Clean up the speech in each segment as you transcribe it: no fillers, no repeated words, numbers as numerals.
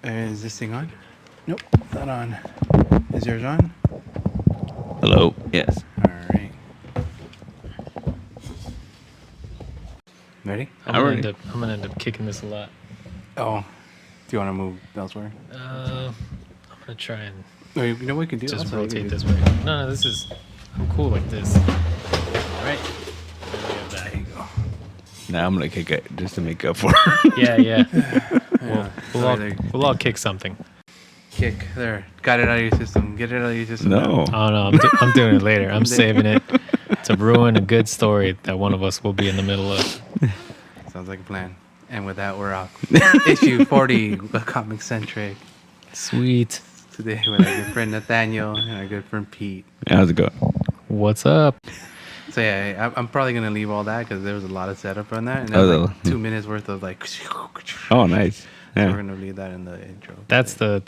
Is this thing on? Nope, not on. Is yours on? Hello. Yes. All right. Ready? I'm gonna end up kicking this a lot. Oh, do you want to move elsewhere? I'm gonna try and Oh, you know what we can do? just Also, we can rotate do- this way. No, this is. I'm cool like this. All right. There we have that. There you go. Now I'm gonna kick it just to make up for it. Yeah. Yeah. We'll all kick something. Kick there. Got it out of your system. Get it out of your system. No. Oh no, I'm doing it later. I'm saving it to ruin a good story that one of us will be in the middle of. Sounds like a plan. And with that, we're off. Issue 40, Comicentric. Sweet. Today with our good friend Nathaniel and our good friend Pete. How's it going? What's up? So yeah, I'm probably gonna leave all that because there was a lot of setup on that, and there was like 2 minutes worth of like. Oh, nice. So we're Yeah. gonna leave that in the intro. That's the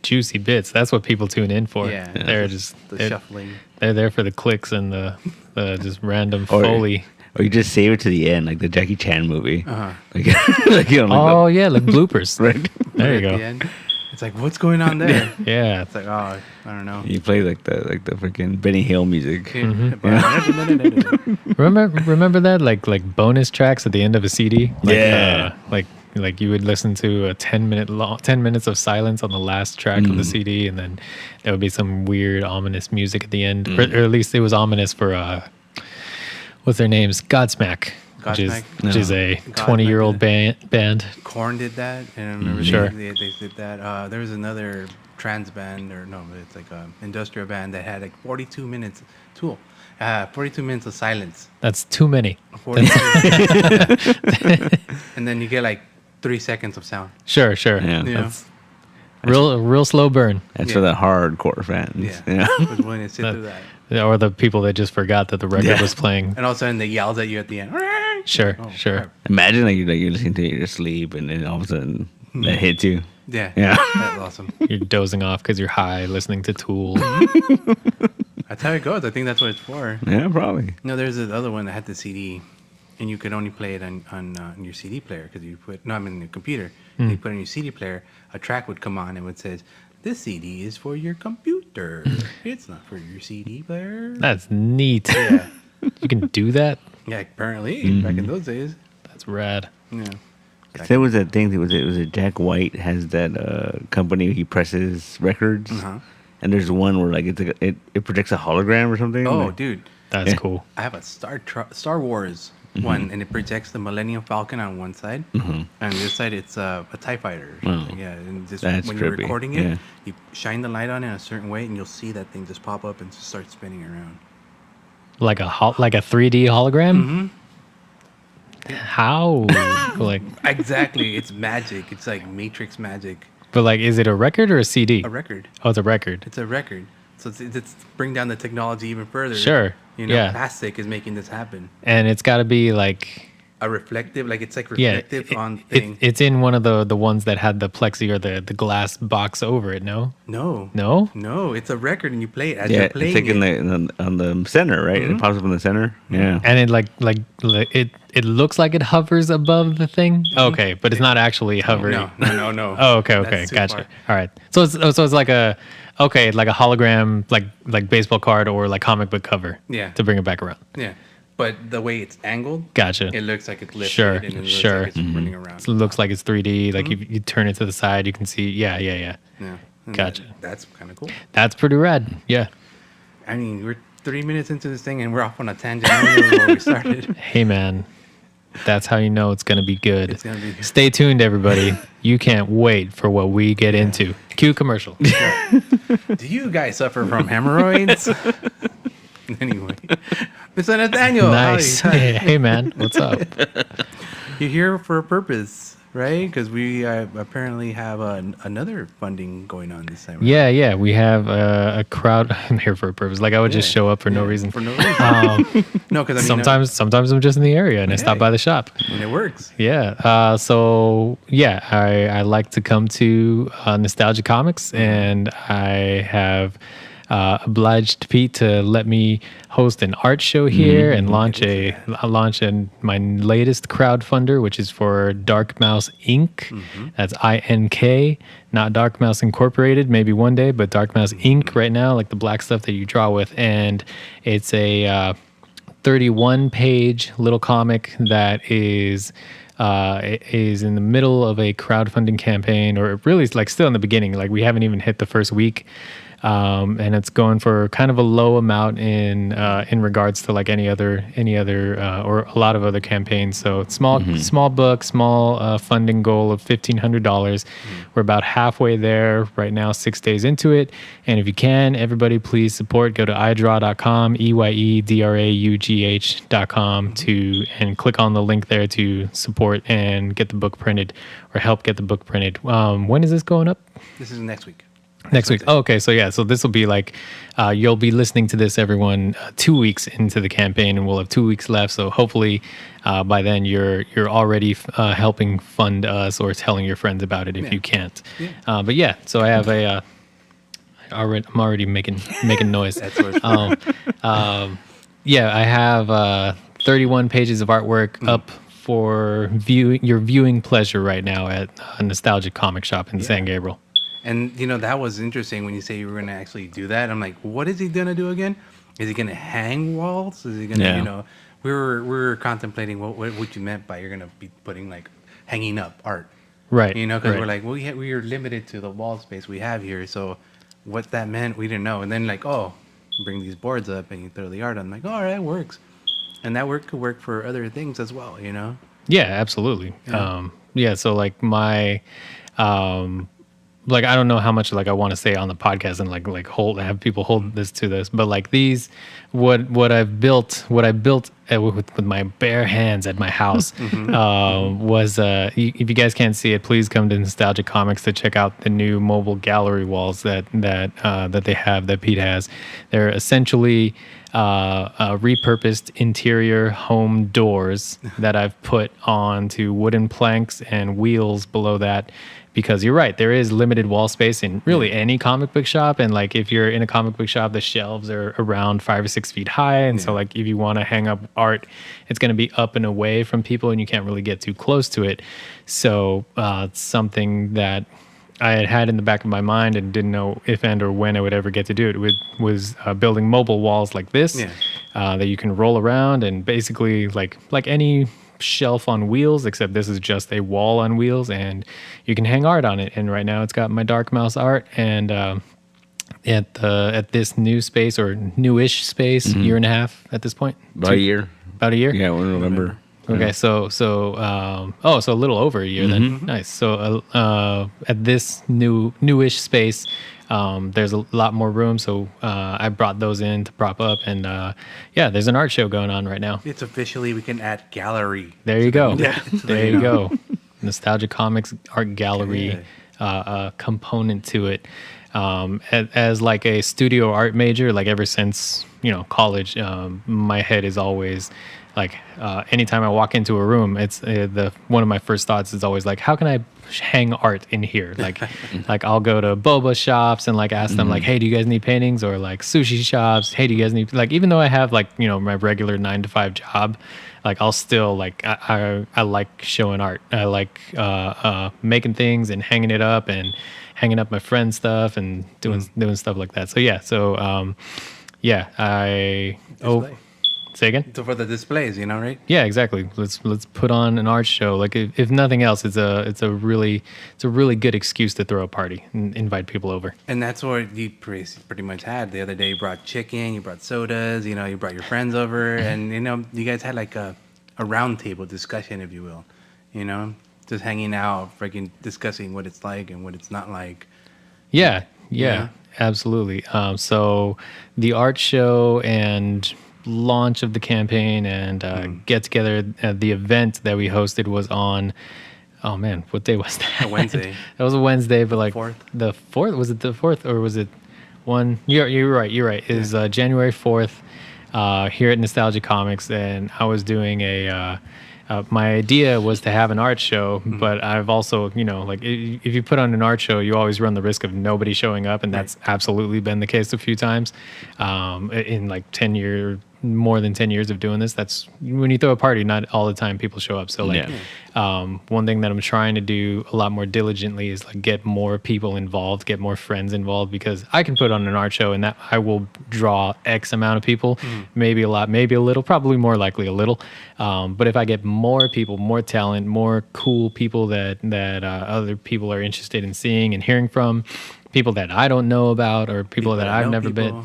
juicy bits. That's what people tune in for. Yeah. They're just the shuffling. they're there for the clicks and the just random Or- foley. Or you just save it to the end, like the Jackie Chan movie. Uh-huh. Like, like, you know, Oh yeah, like bloopers. right. There you At go. the end, it's like, what's going on there? Yeah. It's like, oh, I don't know. You play like the freaking Benny Hill music. Remember that like bonus tracks at the end of a CD? Like, Yeah. like you would listen to a 10 minutes of silence on the last track of the CD, and then there would be some weird ominous music at the end, or at least it was ominous for what's their names? Godsmack, Godsmack? which is a Godsmack 20-year-old did band. Korn did that, and I remember Sure. they did that. There was another trance band, or no, it's like a industrial band that had like 42 minutes. 42 minutes of silence. That's too many. 42. And then you get like 3 seconds of sound. Sure. Yeah. You know? That's real slow burn. That's for the hardcore fans. Yeah. You know? I was willing to sit through that. Or the people that just forgot that the record was playing. And all of a sudden they yells at you at the end. Sure. Oh, Sure. Imagine like you're listening to it in your sleep, and then all of a sudden that hits you. Yeah. Yeah. That's awesome. You're dozing off because you're high listening to Tool. That's how it goes. I think that's what it's for. Yeah, probably. No, there's this other one that had the CD, and you could only play it on your CD player because you put your computer. You put it on your CD player, a track would come on and it says, "This CD is for your computer. It's not for your CD player." That's neat. Yeah, You can do that? yeah. Apparently, back in those days. That's rad. Yeah. There was that thing. It was Jack White has that company. He presses records, and there's one where like it projects a hologram or something. Oh, like, dude, That's Yeah. cool. I have a Star Wars one, and it projects the Millennium Falcon on one side, and on the other side it's a TIE fighter. Or something. Yeah, and just That's when you're trippy. recording it, Yeah. you shine the light on it in a certain way, and you'll see that thing just pop up and just start spinning around. Like a 3D hologram? How? Like, Exactly, it's magic. It's like Matrix magic. but like, is it a record or a CD? A record. Oh, it's a record. It's a record. So it's bring down the technology even further. Sure. You know, Yeah. plastic is making this happen. And it's got to be like, A reflective, like it's like yeah, reflective on thing. it's in one of the ones that had the plexi or the glass box over it. No, No. no. No, it's a record and you play it as Yeah, you're it's playing like it. on the center, right? It pops up in the center. Yeah. And it like it looks like it hovers above the thing. Okay, but it's not actually hovering. No. Oh, okay, That's too gotcha. far. All right. So it's like a hologram, like baseball card or like comic book cover. Yeah. To bring it back around. Yeah. But the way it's angled, Gotcha. it looks like it's lifted Sure, and it looks sure. like it's running around. It looks like it's 3D. Like you turn it to the side, you can see. Yeah. Yeah. And Gotcha. That's kind of cool. That's pretty rad. Yeah. I mean, we're 3 minutes into this thing and we're off on a tangent. I don't even know where we started. Hey man, that's how you know it's gonna be good. It's gonna be good. Stay tuned, everybody. You can't wait for what we get into. Cue commercial. Do you guys suffer from hemorrhoids? Anyway, Mr. Nathaniel, Nice. howdy. Hey man, what's up? You're here for a purpose, right? Because we apparently have another funding going on this time. Yeah. We have a crowd. I'm here for a purpose. Like I would just show up for no reason. For no reason. No, because I mean, Sometimes I'm just in the area and I stop by the shop. and it works. Yeah. So yeah, I like to come to Nostalgia Comics, and I have obliged Pete to let me host an art show here and launch my latest crowdfunder, which is for Dark Mouse Inc. That's INK, not Dark Mouse Incorporated. Maybe one day, but Dark Mouse Inc. right now, like the black stuff that you draw with, and it's a 31-page little comic that is in the middle of a crowdfunding campaign, or really it's like still in the beginning. Like we haven't even hit the first week. And it's going for kind of a low amount in regards to like any other or a lot of other campaigns. So it's small book, small funding goal of $1,500. We're about halfway there right now, 6 days into it. And if you can, everybody please support. Go to eyedraugh.com, EYEDRAUGH.com and click on the link there to support and get the book printed or help get the book printed. When is this going up? This is next week. Next week. Oh, okay. So yeah, so this will be like, you'll be listening to this, everyone, 2 weeks into the campaign, and we'll have 2 weeks left. So hopefully by then you're already helping fund us or telling your friends about it if you can't. Yeah. But yeah, so I have I'm already making noise. That's what it's yeah, I have 31 pages of artwork up for your viewing pleasure right now at a Nostalgic Comic Shop in San Gabriel. And, that was interesting when you say you were going to actually do that. I'm like, what is he going to do again? Is he going to hang walls? Is he going to, we were contemplating what you meant by you're going to be putting, like, hanging up art. Right. Because we're like, we are limited to the wall space we have here. So what that meant, we didn't know. And then, like, bring these boards up and you throw the art on. I'm like, all right, that works. And that could work for other things as well, Yeah, absolutely. Yeah. So, like, my... like I don't know how much like I want to say on the podcast and like have people hold this to this, but like these, what I built with my bare hands at my house was if you guys can't see it, please come to Nostalgic Comics to check out the new mobile gallery walls that they have, that Pete has. They're essentially repurposed interior home doors that I've put onto wooden planks and wheels below that. Because you're right, there is limited wall space in really any comic book shop. And like if you're in a comic book shop, the shelves are around 5 or 6 feet high. And so like if you want to hang up art, it's going to be up and away from people and you can't really get too close to it. So it's something that I had in the back of my mind and didn't know if and or when I would ever get to do it. Was building mobile walls like this that you can roll around and basically like any shelf on wheels, except this is just a wall on wheels and you can hang art on it. And right now it's got my Dark Mouse art, and at this new space or newish space, year and a half at this point. About a year. Yeah, we're in November. Okay, so a little over a year then. Nice. So at this newish space, there's a lot more room, so I brought those in to prop up, and there's an art show going on right now. It's officially, we can add gallery. There you go. There you go. Nostalgic Comics Art Gallery component to it. As like a studio art major, like ever since college, my head is always like anytime I walk into a room, it's one of my first thoughts is always like, how can I hang art in here? Like I'll go to boba shops and like ask them like, hey, do you guys need paintings? Or like sushi shops, hey, do you guys need, like, even though I have like my regular 9-to-5 job, like I'll still like I like showing art. I like making things and hanging it up and hanging up my friend's stuff and doing stuff like that. So say again? So for the displays, right? Yeah, exactly. Let's put on an art show. Like if nothing else, it's a really good excuse to throw a party and invite people over. And that's what you pretty much had the other day. You brought chicken, you brought sodas, you brought your friends over, and you guys had like a round table discussion, if you will, just hanging out, freaking discussing what it's like and what it's not like. Yeah, absolutely. So the art show and launch of the campaign and get together, the event that we hosted was on, oh man, what day was that? A Wednesday. That was a Wednesday, but like the 4th, was it the 4th or was it one? You're right. It was January 4th here at Nostalgic Comics, and I was doing a my idea was to have an art show, but I've also, like if you put on an art show, you always run the risk of nobody showing up, and that's absolutely been the case a few times. In like 10 years, more than 10 years of doing this, that's when you throw a party, not all the time people show up. So like, one thing that I'm trying to do a lot more diligently is like get more people involved, get more friends involved, because I can put on an art show and that I will draw X amount of people, maybe a lot, maybe a little, probably more likely a little. But if I get more people, more talent, more cool people that other people are interested in seeing and hearing from, people that I don't know about or people that I've never been,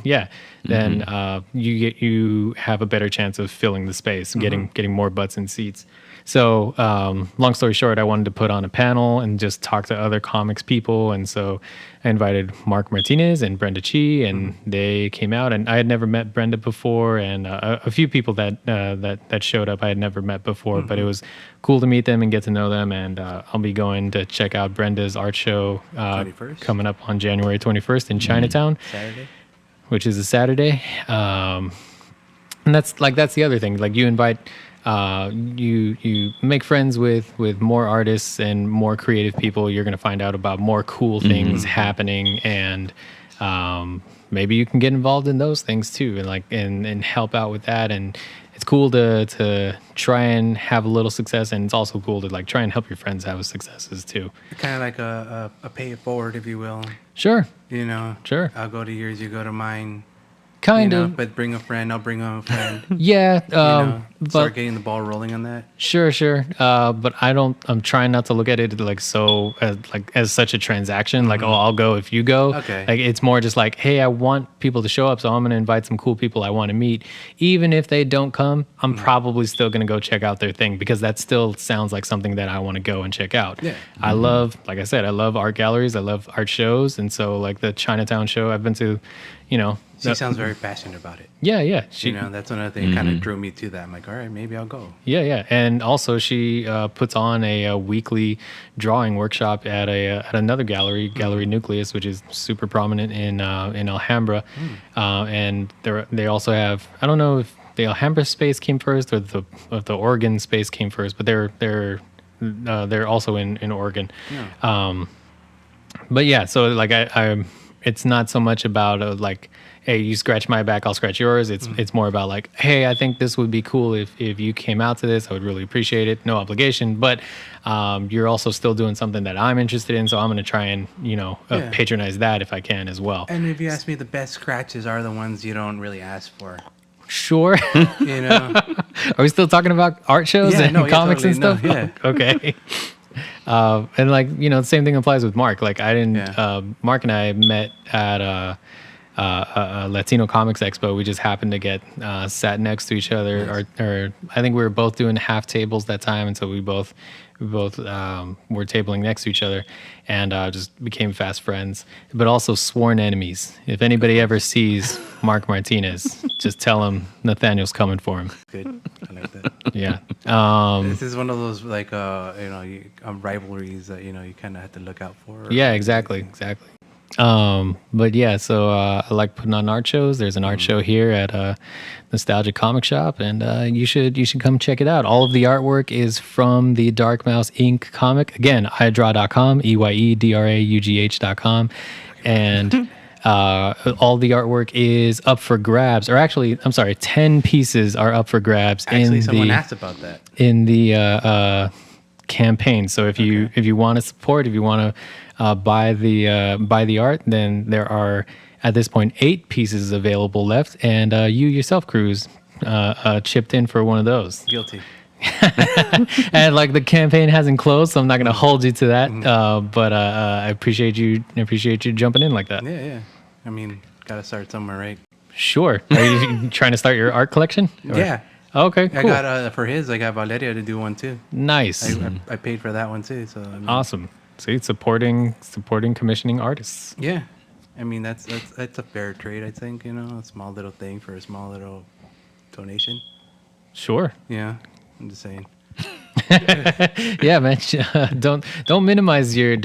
then you have a better chance of filling the space, getting more butts and seats. So long story short, I wanted to put on a panel and just talk to other comics people, and so I invited Mark Martinez and Brenda Chi, and they came out, and I had never met Brenda before, and a few people that showed up I had never met before, but it was cool to meet them and get to know them, and I'll be going to check out Brenda's art show coming up on January 21st in Chinatown, Saturday, which is a Saturday, and that's the other thing, like you invite. You make friends with more artists and more creative people. You're going to find out about more cool things happening, and maybe you can get involved in those things too, and help out with that. And it's cool to try and have a little success, and it's also cool to like try and help your friends have successes too. kind of like a pay it forward, if you will. Sure. Sure. I'll go to yours, you go to mine. Kind of. But bring a friend. I'll bring a friend. Yeah. Start getting the ball rolling on that. Sure. But I'm trying not to look at it like so as such a transaction. Like, oh, I'll go if you go. Okay. Like it's more just like, hey, I want people to show up, so I'm going to invite some cool people I want to meet. Even if they don't come, I'm probably still going to go check out their thing, because that still sounds like something that I want to go and check out. Yeah. I love, like I said, I love art galleries. I love art shows. And so like the Chinatown show I've been to, She sounds very passionate about it. Yeah. That's another thing that kind of drew me to that. I'm like, all right, maybe I'll go. Yeah. And also she puts on a weekly drawing workshop at another gallery, Gallery Nucleus, which is super prominent in Alhambra. And they also have, I don't know if the Alhambra space came first or the Oregon space came first, but they're also in Oregon. Yeah. But yeah, so like I it's not so much about like, hey, you scratch my back, I'll scratch yours. It's more about like, hey, I think this would be cool if you came out to this. I would really appreciate it. No obligation, but you're also still doing something that I'm interested in, so I'm going to try and patronize that if I can as well. And if you ask me, the best scratches are the ones you don't really ask for. Sure. Are we still talking about art shows and comics and stuff? No, yeah. Okay. And like, the same thing applies with Mark. Like I didn't, Mark and I met at a Latino Comics Expo. We just happened to get sat next to each other, or I think we were both doing half tables that time, and so we both were tabling next to each other, and just became fast friends, but also sworn enemies. If anybody ever sees Mark Martinez, just tell him Nathaniel's coming for him. Good, I like that. Yeah. This is one of those like rivalries that you kind of have to look out for. Yeah, exactly. But yeah, so I like putting on art shows. There's an art show here at Nostalgia Comic Shop, and you should come check it out. All of the artwork is from the Dark Mouse Inc. comic. Again, Eyedraugh.com, EYEDRAUGH.com, and all the artwork is up for grabs. Or actually, I'm sorry, 10 pieces are up for grabs. Actually, someone asked about that in the campaign. So if you want to support, if you want to buy the art, then there are at this point 8 pieces available left, and you yourself, Cruz, chipped in for one of those. Guilty. And like the campaign hasn't closed, so I'm not going to hold you to that. But I appreciate you jumping in like that. Yeah. I mean, gotta start somewhere, right? Sure. Are you trying to start your art collection? Or? Yeah. Okay, cool. I got for his. I got Valeria to do one too. Nice. I paid for that one too. So awesome. See, supporting commissioning artists. Yeah, I mean that's a fair trade. I think a small little thing for a small little donation. Sure. Yeah, I'm just saying. Yeah, man. Don't minimize your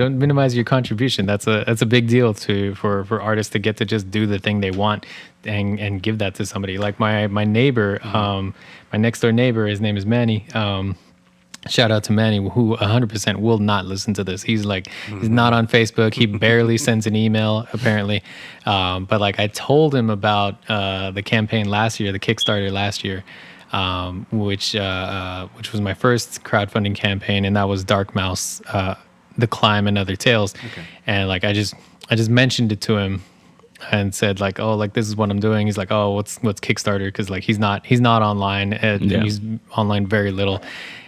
contribution. That's a big deal for artists to get to just do the thing they want and give that to somebody. Like my neighbor, my next door neighbor, his name is Manny. Shout out to Manny, who 100% will not listen to this. He's like, he's not on Facebook. He barely sends an email, apparently. But like, I told him about the campaign last year, the Kickstarter last year, which was my first crowdfunding campaign, and that was Dark Mouse, The Climb and Other Tales. Okay. And like, I just mentioned it to him and said like, oh, like this is what I'm doing. He's like, oh, what's Kickstarter? Because like he's not online. He's online very little.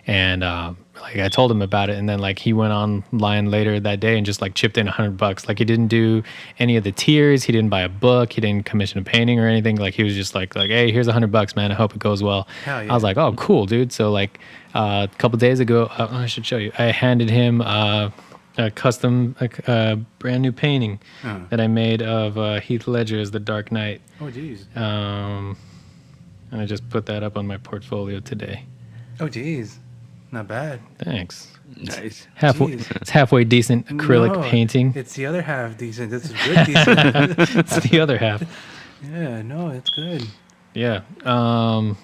And like I told him about it, and then like he went online later that day and just like chipped in $100. Like he didn't do any of the tiers. He didn't buy a book. He didn't commission a painting or anything. Like he was just like, hey, here's $100, man. I hope it goes well. Hell yeah. I was like, oh, cool, dude. So like a couple days ago, I should show you. I handed him a custom, brand new painting that I made of Heath Ledger as the Dark Knight. Oh, geez. And I just put that up on my portfolio today. Oh, geez. Not bad. Thanks. Nice. It's halfway decent acrylic painting. It's the other half decent. This is good decent. It's the other half. Yeah, no, it's good. Yeah.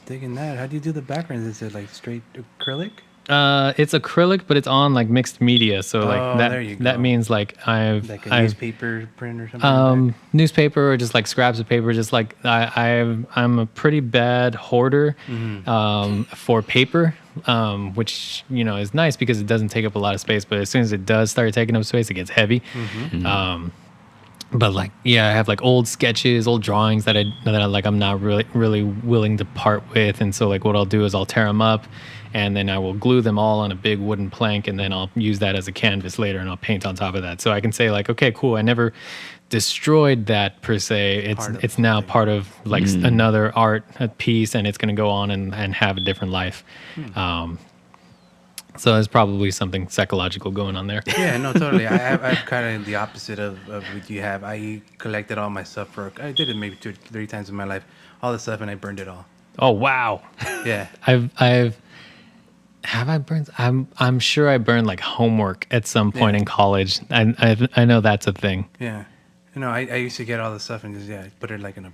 Digging that. How do you do the backgrounds? Is it like straight acrylic? It's acrylic, but it's on like mixed media. So like that means like I've newspaper print or something. Newspaper or just like scraps of paper. Just like I'm a pretty bad hoarder for paper, which is nice because it doesn't take up a lot of space. But as soon as it does start taking up space, it gets heavy. But like, I have like old sketches, old drawings that I'm not really willing to part with. And so like what I'll do is I'll tear them up, and then I will glue them all on a big wooden plank, and then I'll use that as a canvas later, and I'll paint on top of that. So I can say like, okay, cool. I never destroyed that per se. It's now part of like another art piece, and it's going to go on and have a different life. So there's probably something psychological going on there. Yeah, no, totally. I'm kind of the opposite of what you have. I collected all my stuff I did it maybe 2 or 3 times in my life, all the stuff, and I burned it all. Oh, wow. Yeah. Have I burned? I'm sure I burned like homework at some point in college. I know that's a thing. Yeah. I used to get all the stuff and just put it like in a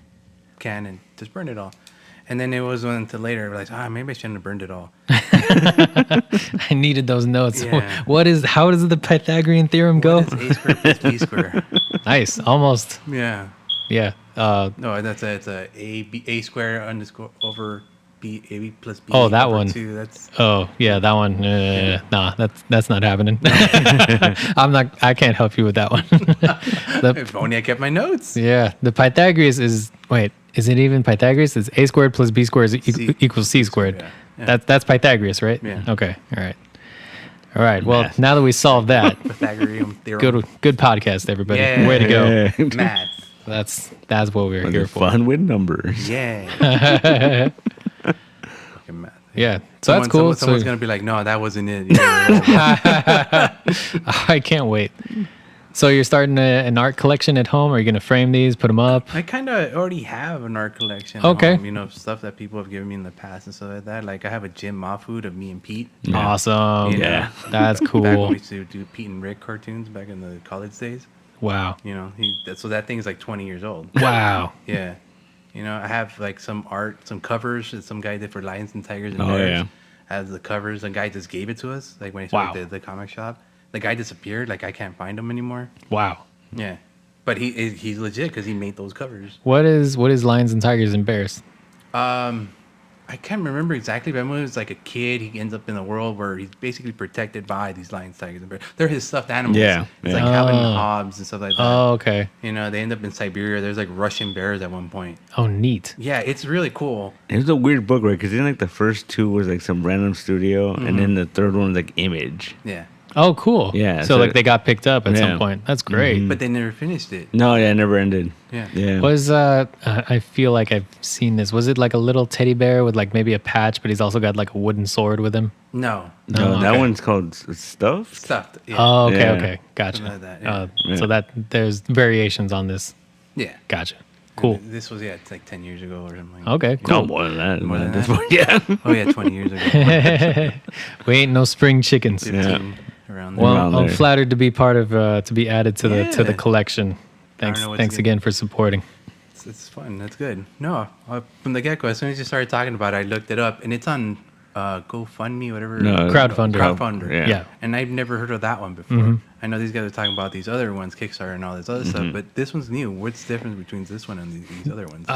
can and just burn it all. And then it was until later I realized, maybe I shouldn't have burned it all. I needed those notes. Yeah. How does the Pythagorean theorem go? It's A squared plus B squared. Nice, almost. Yeah. Yeah. No, it's A square underscore over AB plus B. Oh, that one. 2. That's. Oh, yeah, that one. Nah, that's not happening. I can't help you with that one. If only I kept my notes. Yeah, the Pythagoras is. Wait, is it even Pythagoras? It's A squared plus B squared equals C squared. Yeah. That's Pythagoras, right? Yeah. Okay. All right. Well, now that we solved that, Pythagorean theorem. Good podcast, everybody. Yeah. Way to go. Math. That's what we're here for. Fun with numbers. Yeah. Fucking math. Yeah. So that's cool. Someone's gonna be like, "No, that wasn't it." I can't wait. So you're starting an art collection at home? Are you gonna frame these, put them up? I kind of already have an art collection. Okay. Stuff that people have given me in the past and stuff like that. Like I have a Jim Mahfood of me and Pete. Yeah. Awesome. Yeah. That's cool. Back when we used to do Pete and Rick cartoons back in the college days. Wow. So that thing is like 20 years old. Wow. Yeah. I have like some art, some covers that some guy did for Lions and Tigers and Bears. Yeah. As the covers, a guy just gave it to us. Like when he started the comic shop, the guy disappeared. Like I can't find him anymore. Wow. Yeah, but he's legit because he made those covers. What is Lions and Tigers and Bears? I can't remember exactly, but when he was like a kid, he ends up in a world where he's basically protected by these lions, tigers, and bears. They're his stuffed animals. Yeah. It's like Calvin and Hobbes and stuff like that. Oh, okay. They end up in Siberia. There's like Russian bears at one point. Oh, neat. Yeah, it's really cool. It was a weird book, right? Because then like the first 2 was like some random studio, and then the third one was like Image. Yeah. Oh, cool. Yeah. So like they got picked up at some point. That's great. But they never finished it. No, it never ended. Yeah. Was I feel like I've seen this. Was it like a little teddy bear with like maybe a patch, but he's also got like a wooden sword with him? No. That one's called Stuffed. Stuffed. Yeah. Oh, okay. Gotcha. Something like that, So that there's variations on this. Yeah. Gotcha. Cool. And this was it's like 10 years ago or something. Okay, cool. No, more than that. More than this that? point, yeah. Oh yeah, 20 years ago. We ain't no spring chickens. 15, around there. Well, Around I'm there. flattered to be part of to be added to the collection. Thanks again for supporting. It's fun. That's good. No, from the get-go, as soon as you started talking about it, I looked it up, and it's on GoFundMe, whatever. No, Crowdfunder. Crowdfunder. Yeah. And I've never heard of that one before. I know these guys are talking about these other ones, Kickstarter and all this other stuff, but this one's new. What's the difference between this one and these other ones?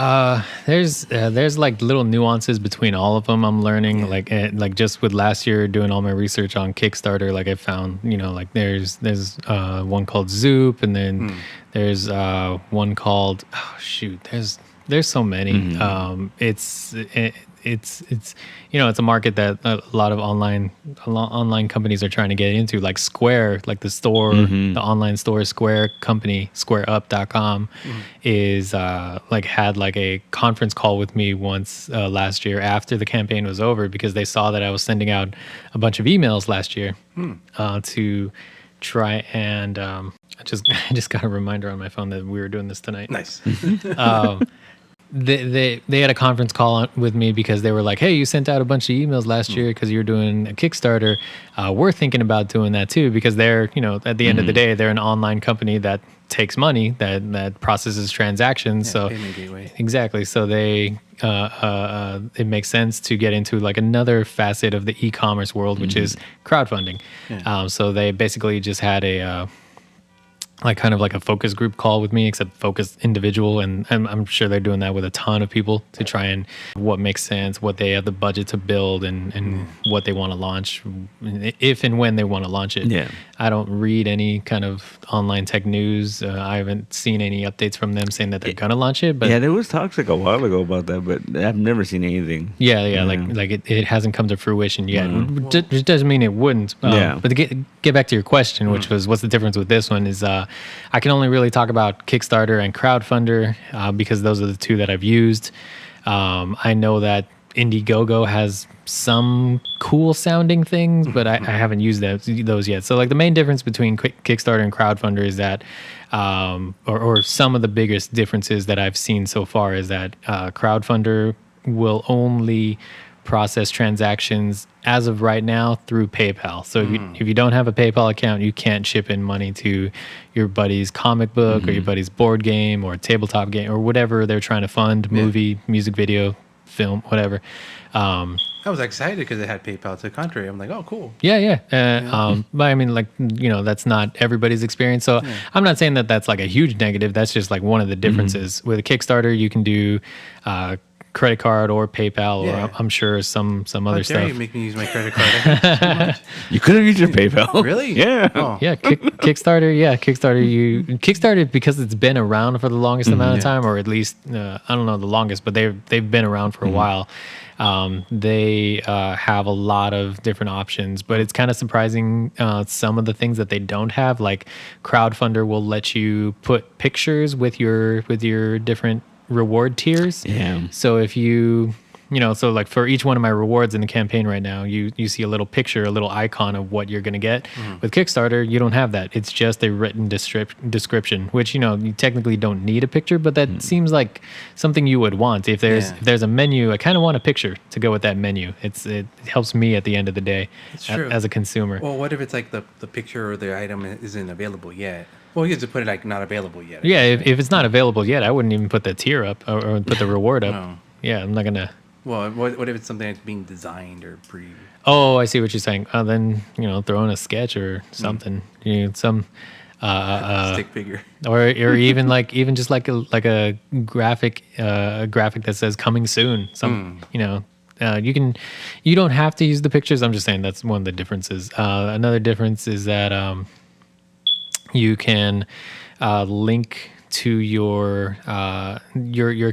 There's like little nuances between all of them. I'm learning like just with last year doing all my research on Kickstarter, like I found, like there's one called Zoop, and then there's one called there's so many. It's it's a market that a lot of online companies are trying to get into, like Square, like the store, the online store Square company, squareup.com is had like a conference call with me once last year after the campaign was over, because they saw that I was sending out a bunch of emails last year to try and I just got a reminder on my phone that we were doing this tonight. Nice. They had a conference call with me because they were like, hey, you sent out a bunch of emails last year because you're doing a Kickstarter. We're thinking about doing that too, because they're, at the end of the day, they're an online company that takes money, that processes transactions. So payment gateway. Exactly. So they it makes sense to get into like another facet of the e-commerce world, which is crowdfunding. So they basically just had a kind of like a focus group call with me, except focused individual, and I'm sure they're doing that with a ton of people to try and what makes sense, what they have the budget to build, and what they want to launch, if and when they want to launch it. I don't read any kind of online tech news. I haven't seen any updates from them saying that they're gonna launch it. But there was talks like a while ago about that, but I've never seen anything. Like it hasn't come to fruition yet. It doesn't mean it wouldn't. But to get back to your question, which was what's the difference with this one, is I can only really talk about Kickstarter and Crowdfunder because those are the two that I've used. I know that Indiegogo has some cool sounding things, but I haven't used those yet. So like the main difference between Kickstarter and Crowdfunder is that, or some of the biggest differences that I've seen so far is that Crowdfunder will only process transactions as of right now through PayPal. So if you don't have a PayPal account, you can't ship in money to your buddy's comic book or your buddy's board game or tabletop game or whatever they're trying to fund, movie, music video, film, whatever. I was excited because it had PayPal. To the contrary, I'm like, oh, cool. But I mean, like, that's not everybody's experience. So I'm not saying that that's like a huge negative. That's just like one of the differences. With a Kickstarter, you can do credit card or PayPal, or I'm sure some other stuff. You make me use my credit card. You could have used your PayPal. Really? Yeah. Oh. Yeah, Kickstarter. Yeah, Kickstarter because it's been around for the longest amount of time, or at least I don't know the longest, but they've been around for a while. They have a lot of different options, but it's kind of surprising some of the things that they don't have. Like Crowdfunder will let you put pictures with your different reward tiers. So if so like for each one of my rewards in the campaign right now, you see a little picture, a little icon of what you're going to get. With Kickstarter, you don't have that. It's just a written description, which, you technically don't need a picture, but that seems like something you would want. If there's a menu, I kind of want a picture to go with that menu. It helps me at the end of the day as a consumer. Well, what if it's like the picture or the item isn't available yet? Well, you have to put it like not available yet. Yeah, if it's not available yet, I wouldn't even put the tier up or put the reward up. No. Yeah, I'm not going to... Well, what if it's something that's being designed or pre... Oh, I see what you're saying. Then, throw in a sketch or something. Some... stick figure. Or even even just like a graphic that says coming soon. You don't have to use the pictures. I'm just saying that's one of the differences. Another difference is that you can link to your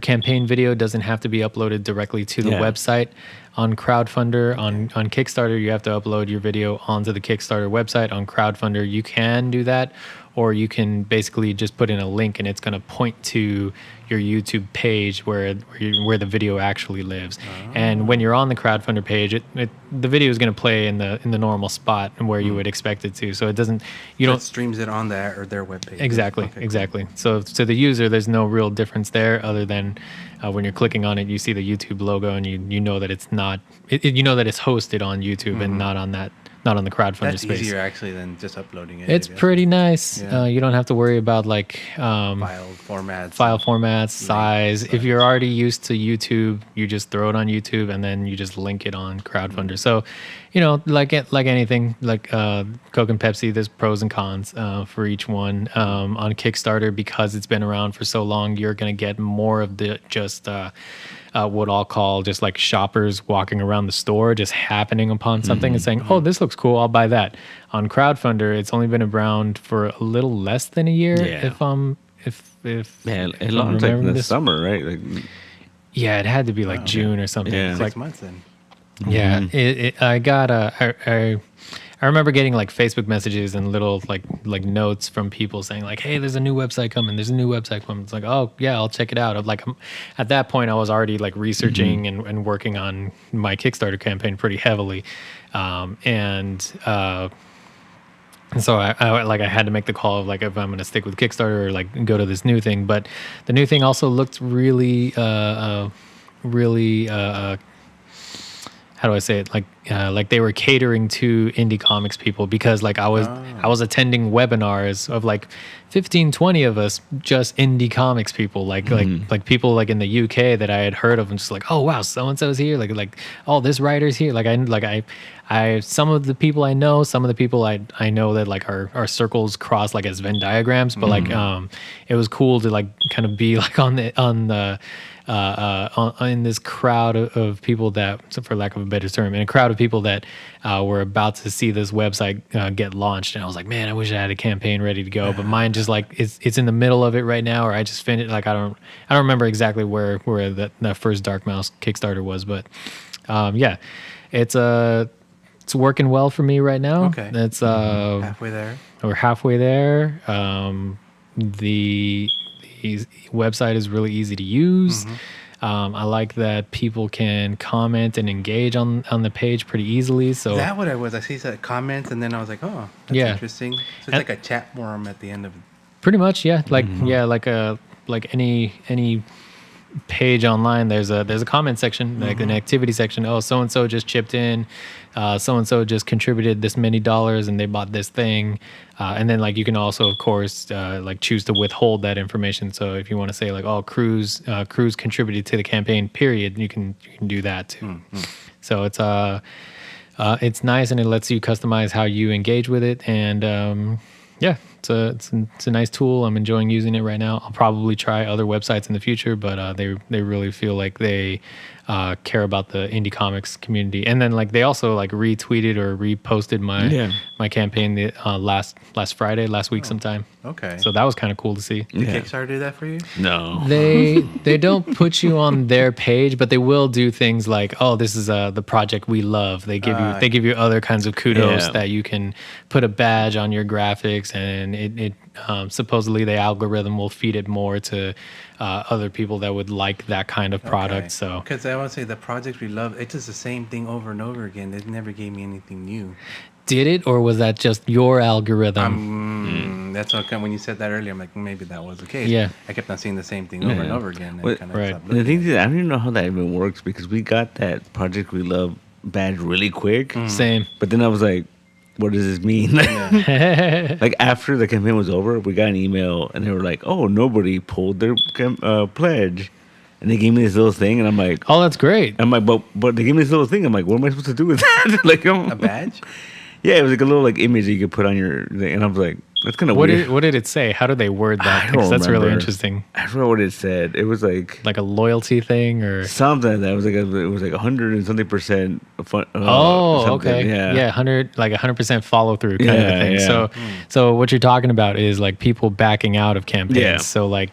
campaign video. Doesn't have to be uploaded directly to the website. On Crowdfunder, on Kickstarter, you have to upload your video onto the Kickstarter website. On Crowdfunder, you can do that, or you can basically just put in a link and it's going to point to your YouTube page where the video actually lives. And when you're on the Crowdfunder page, the video is going to play in the normal spot where you would expect it to. So it doesn't It streams it on that or their webpage. Exactly. So to the user, there's no real difference there other than when you're clicking on it, you see the YouTube logo and you know that it's not. You know that it's hosted on YouTube and not on that not on the crowdfunder That's space. easier actually than just uploading it. It's I guess. pretty nice. Yeah. You don't have to worry about like File formats, size. If you're already used to YouTube, you just throw it on YouTube and then you just link it on crowdfunder. So, like anything, like Coke and Pepsi, there's pros and cons for each one. On Kickstarter, because it's been around for so long, you're gonna get more of the just what I'll call just like shoppers walking around the store, just happening upon something and saying, "Oh, this looks cool, I'll buy that." On crowdfunder, it's only been around for a little less than a year. Yeah. If I'm it launched like in the summer, right? Like, yeah, it had to be like June or something. Yeah. It's 6 like, months then. yeah, I got I remember getting like Facebook messages and little like notes from people saying like, "Hey, there's a new website coming. There's a new website coming." It's like, "Oh yeah, I'll check it out." At that point, I was already like researching and working on my Kickstarter campaign pretty heavily, and so I had to make the call of like if I'm going to stick with Kickstarter or like go to this new thing. But the new thing also looked really how do I say it? Like they were catering to indie comics people, because like I was attending webinars of like 15, 20 of us, just indie comics people, like people like in the UK that I had heard of, and just like, oh wow, so and so's here, like oh, this writer's here. I some of the people I know, some of the people I know that like our circles cross like as Venn diagrams, but like it was cool to like kind of be like in this crowd of people that, for lack of a better term, in a crowd of people that were about to see this website get launched. And I was like, man, I wish I had a campaign ready to go, but mine just like it's in the middle of it right now, or I just finished. Like I don't remember exactly where that first Dark Mouse Kickstarter was, but yeah, it's working well for me right now. Okay. It's Halfway there. we're halfway there. The website is really easy to use. I like that people can comment and engage on the page pretty easily. So Is that what it was? I see some comments, and then I was like, oh, that's Yeah. interesting. So it's like a chat forum at the end of it. pretty much, yeah. Like like any page online, there's a comment section, like an activity section. Oh, so and so just chipped in, so and so just contributed this many dollars and they bought this thing, and then like you can also of course like choose to withhold that information. So if you want to say like, oh, Cruz contributed to the campaign period, you can do that too. So it's nice, and it lets you customize how you engage with it. And yeah, it's a nice tool. I'm enjoying using it right now. I'll probably try other websites in the future, but they really feel like they care about the indie comics community. And then like they also like retweeted or reposted my campaign last week sometime. Okay. So that was kind of cool to see. Did Kickstarter do that for you? no. They don't put you on their page, but they will do things like, oh, this is the project we love. They give you other kinds of kudos that you can put a badge on your graphics, and it supposedly the algorithm will feed it more to other people that would like that kind of product. So because I want to say the project we love, it's just the same thing over and over again. It never gave me anything new. did it, or was that just your algorithm? That's what when you said that earlier, I'm like, maybe that was the case. Yeah. I kept on seeing the same thing over and over again. Well, And right. The thing is, I don't even know how that even works, because we got that Project We Love badge really quick. Same. But then I was like, what does this mean? Like after the campaign was over, we got an email and they were like, oh, nobody pulled their pledge. And they gave me this little thing, and I'm like, Oh, that's great. but they gave me this little thing. I'm like, what am I supposed to do with that? Like, A badge? Yeah, it was like a little like image that you could put on your thing, and I was like, that's kind of What weird. did it say? How did they word that? I don't Because that's really remember. interesting. I forgot what it said. It was like Like a loyalty thing, or something like that. It was like 100 and something percent fun. oh, something. okay, yeah, 100% follow through kind of Yeah, thing. yeah. So what you're talking about is like people backing out of campaigns. Yeah. So like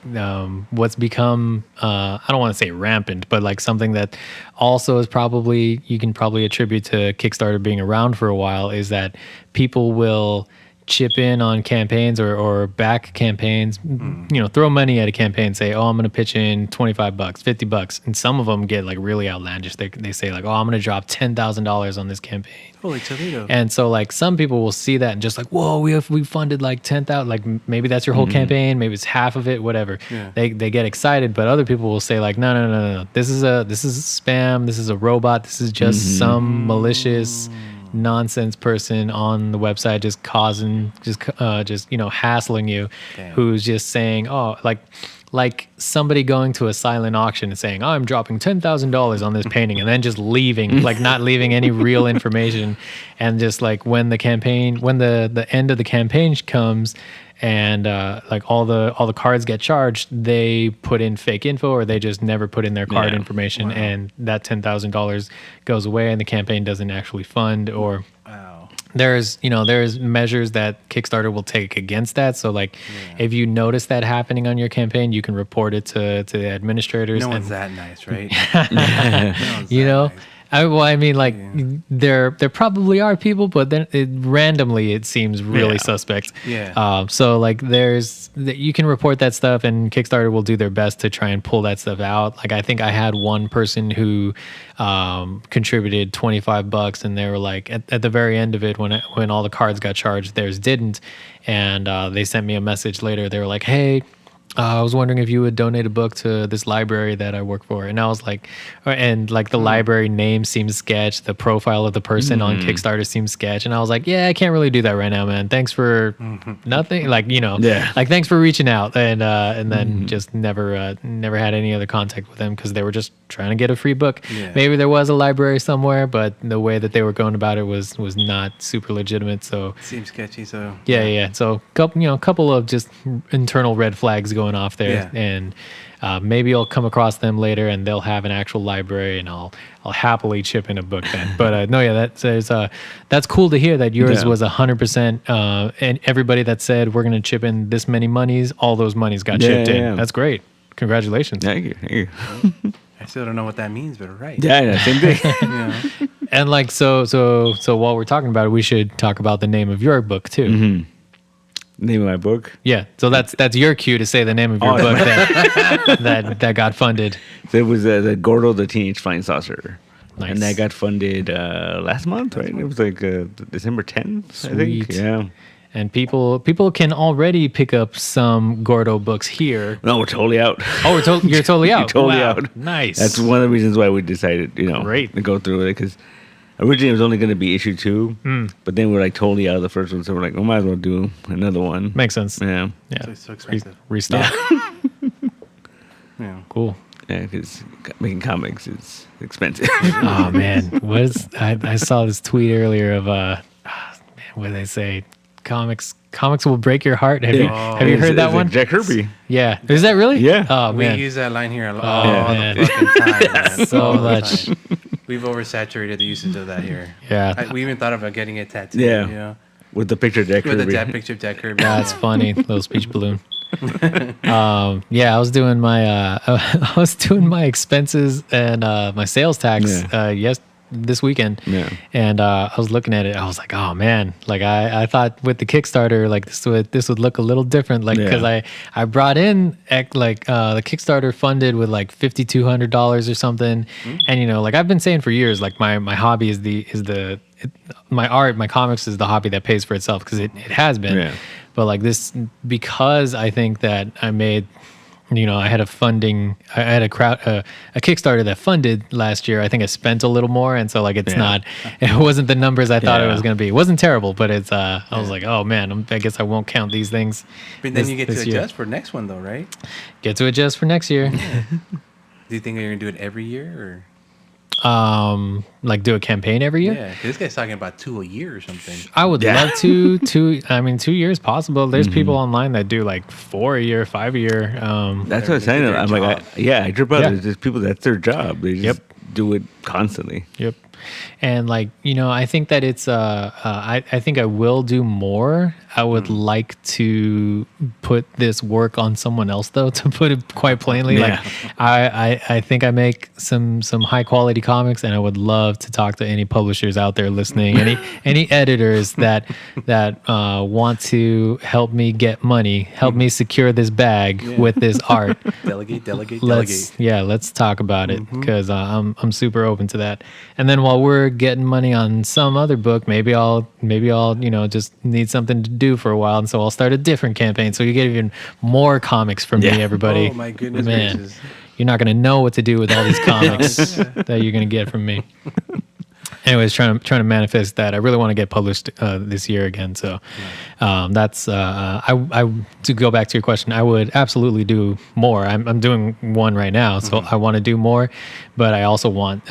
what's become I don't want to say rampant, but like something that also is probably, you can probably attribute to Kickstarter being around for a while, is that people will chip in on campaigns or back campaigns, throw money at a campaign, say, oh, I'm going to pitch in $25, $50. And some of them get like really outlandish. They say like, oh, I'm going to drop $10,000 on this campaign. Holy Toledo. And so like some people will see that and just like, whoa, we funded like 10,000, like maybe that's your whole campaign, maybe it's half of it, whatever. Yeah. They get excited, but other people will say like, no. This is spam. This is a robot. This is just some malicious nonsense person on the website just hassling you, Damn. who's just saying, oh, like somebody going to a silent auction and saying, oh, I'm dropping $10,000 on this painting, and then just leaving, like not leaving any real information. And just like when the end of the campaign comes and like all the cards get charged, they put in fake info, or they just never put in their card information. Wow. And that $10,000 goes away and the campaign doesn't actually fund. Or Wow. there's measures that Kickstarter will take against that. So like if you notice that happening on your campaign, you can report it to the administrators. No and one's that nice, right? No one's you that know, nice. I mean, like there probably are people, but then randomly it seems really suspect. Yeah. So like you can report that stuff, and Kickstarter will do their best to try and pull that stuff out. Like I think I had one person who contributed $25, and they were like at the very end of it, when all the cards got charged, theirs didn't, and they sent me a message later. They were like, hey, I was wondering if you would donate a book to this library that I work for. And I was like, and like the library name seems sketch. The profile of the person on Kickstarter seems sketch. And I was like, yeah, I can't really do that right now, man. Thanks for nothing. Like, like thanks for reaching out. And then just never had any other contact with them, because they were just trying to get a free book. Yeah. Maybe there was a library somewhere, but the way that they were going about it was not super legitimate. So Seems sketchy, so yeah. So couple of just internal red flags going off there, and maybe I'll come across them later, and they'll have an actual library, and I'll happily chip in a book then. But that's cool to hear that yours was 100%, and everybody that said we're gonna chip in this many monies, all those monies got chipped in. That's great. Congratulations. Thank you. I still don't know what that means, but right. Yeah, same thing. Yeah. And like so while we're talking about it, we should talk about the name of your book too. Name of my book. Yeah, so that's your cue to say the name of your book that got funded. So it was the Gordo the Teenage Flying Saucer. Nice. And that got funded last month, right? It was like December 10th, I think. Sweet. Yeah. And people can already pick up some Gordo books here. No, we're totally out. Oh, you're totally out. Totally Wow. out. Nice. That's one of the reasons why we decided, Great. to go through with it, because originally it was only going to be issue 2, but then we're like totally out of the first one, so we're like, we might as well do another one. Makes sense. Yeah. Yeah. So it's so expensive. Restock. Yeah. Cool. Yeah, because making comics is expensive. Oh man, I saw this tweet earlier of what did they say? Comics will break your heart. Have you heard that It's one? like Jack Kirby. Yeah. Is that really? Yeah. Oh We man. use that line here all man. the fucking time, man. So All the much. time. We've oversaturated the usage of that here. Yeah. We even thought about getting it tattooed. Yeah. You know? With the picture of Jack With Kirby. a picture of Jack Kirby. That's funny. Little speech balloon. I was doing my expenses and my sales tax this weekend. Yeah. And I was looking at it. I was like, oh man, like I thought with the Kickstarter, like this would look a little different, like because I brought in the Kickstarter funded with like $5,200 or something, and like I've been saying for years, like my hobby is my art, my comics is the hobby that pays for itself, because it has been. Yeah. But like this, because I think that I made, I had a Kickstarter that funded last year. I think I spent a little more, and so like it wasn't the numbers I thought it was going to be. It wasn't terrible, but it's I was like, oh man, I guess I won't count these things. But then you get to this year. adjust for next one, though, right? Get to adjust for next year. Do you think you're gonna do it every year, Like do a campaign every or year? yeah? 'Cause this guy's talking about 2 a year or something. I would love to. 2 years possible. There's people online that do like 4 a year, 5 a year. That's what I'm saying. Their I'm like, I drip out. Yeah. There's just people, that's their job. They just do it constantly. Yep. And like, I think that it's I think I will do more. I would like to put this work on someone else, though, to put it quite plainly. Yeah. Like I think I make some high quality comics, and I would love to talk to any publishers out there listening, any editors that want to help me get money, help me secure this bag with this art. Delegate. Let's talk about it, because I'm super open to that. And then while we're getting money on some other book, maybe I'll just need something to do for a while, and so I'll start a different campaign. So you get even more comics from me, everybody. Oh my goodness Man, gracious. you're not gonna know what to do with all these comics that you're gonna get from me. anyways, trying to manifest that. I really want to get published this year again. So that's I to go back to your question, I would absolutely do more. I'm doing one right now, so I want to do more, but I also want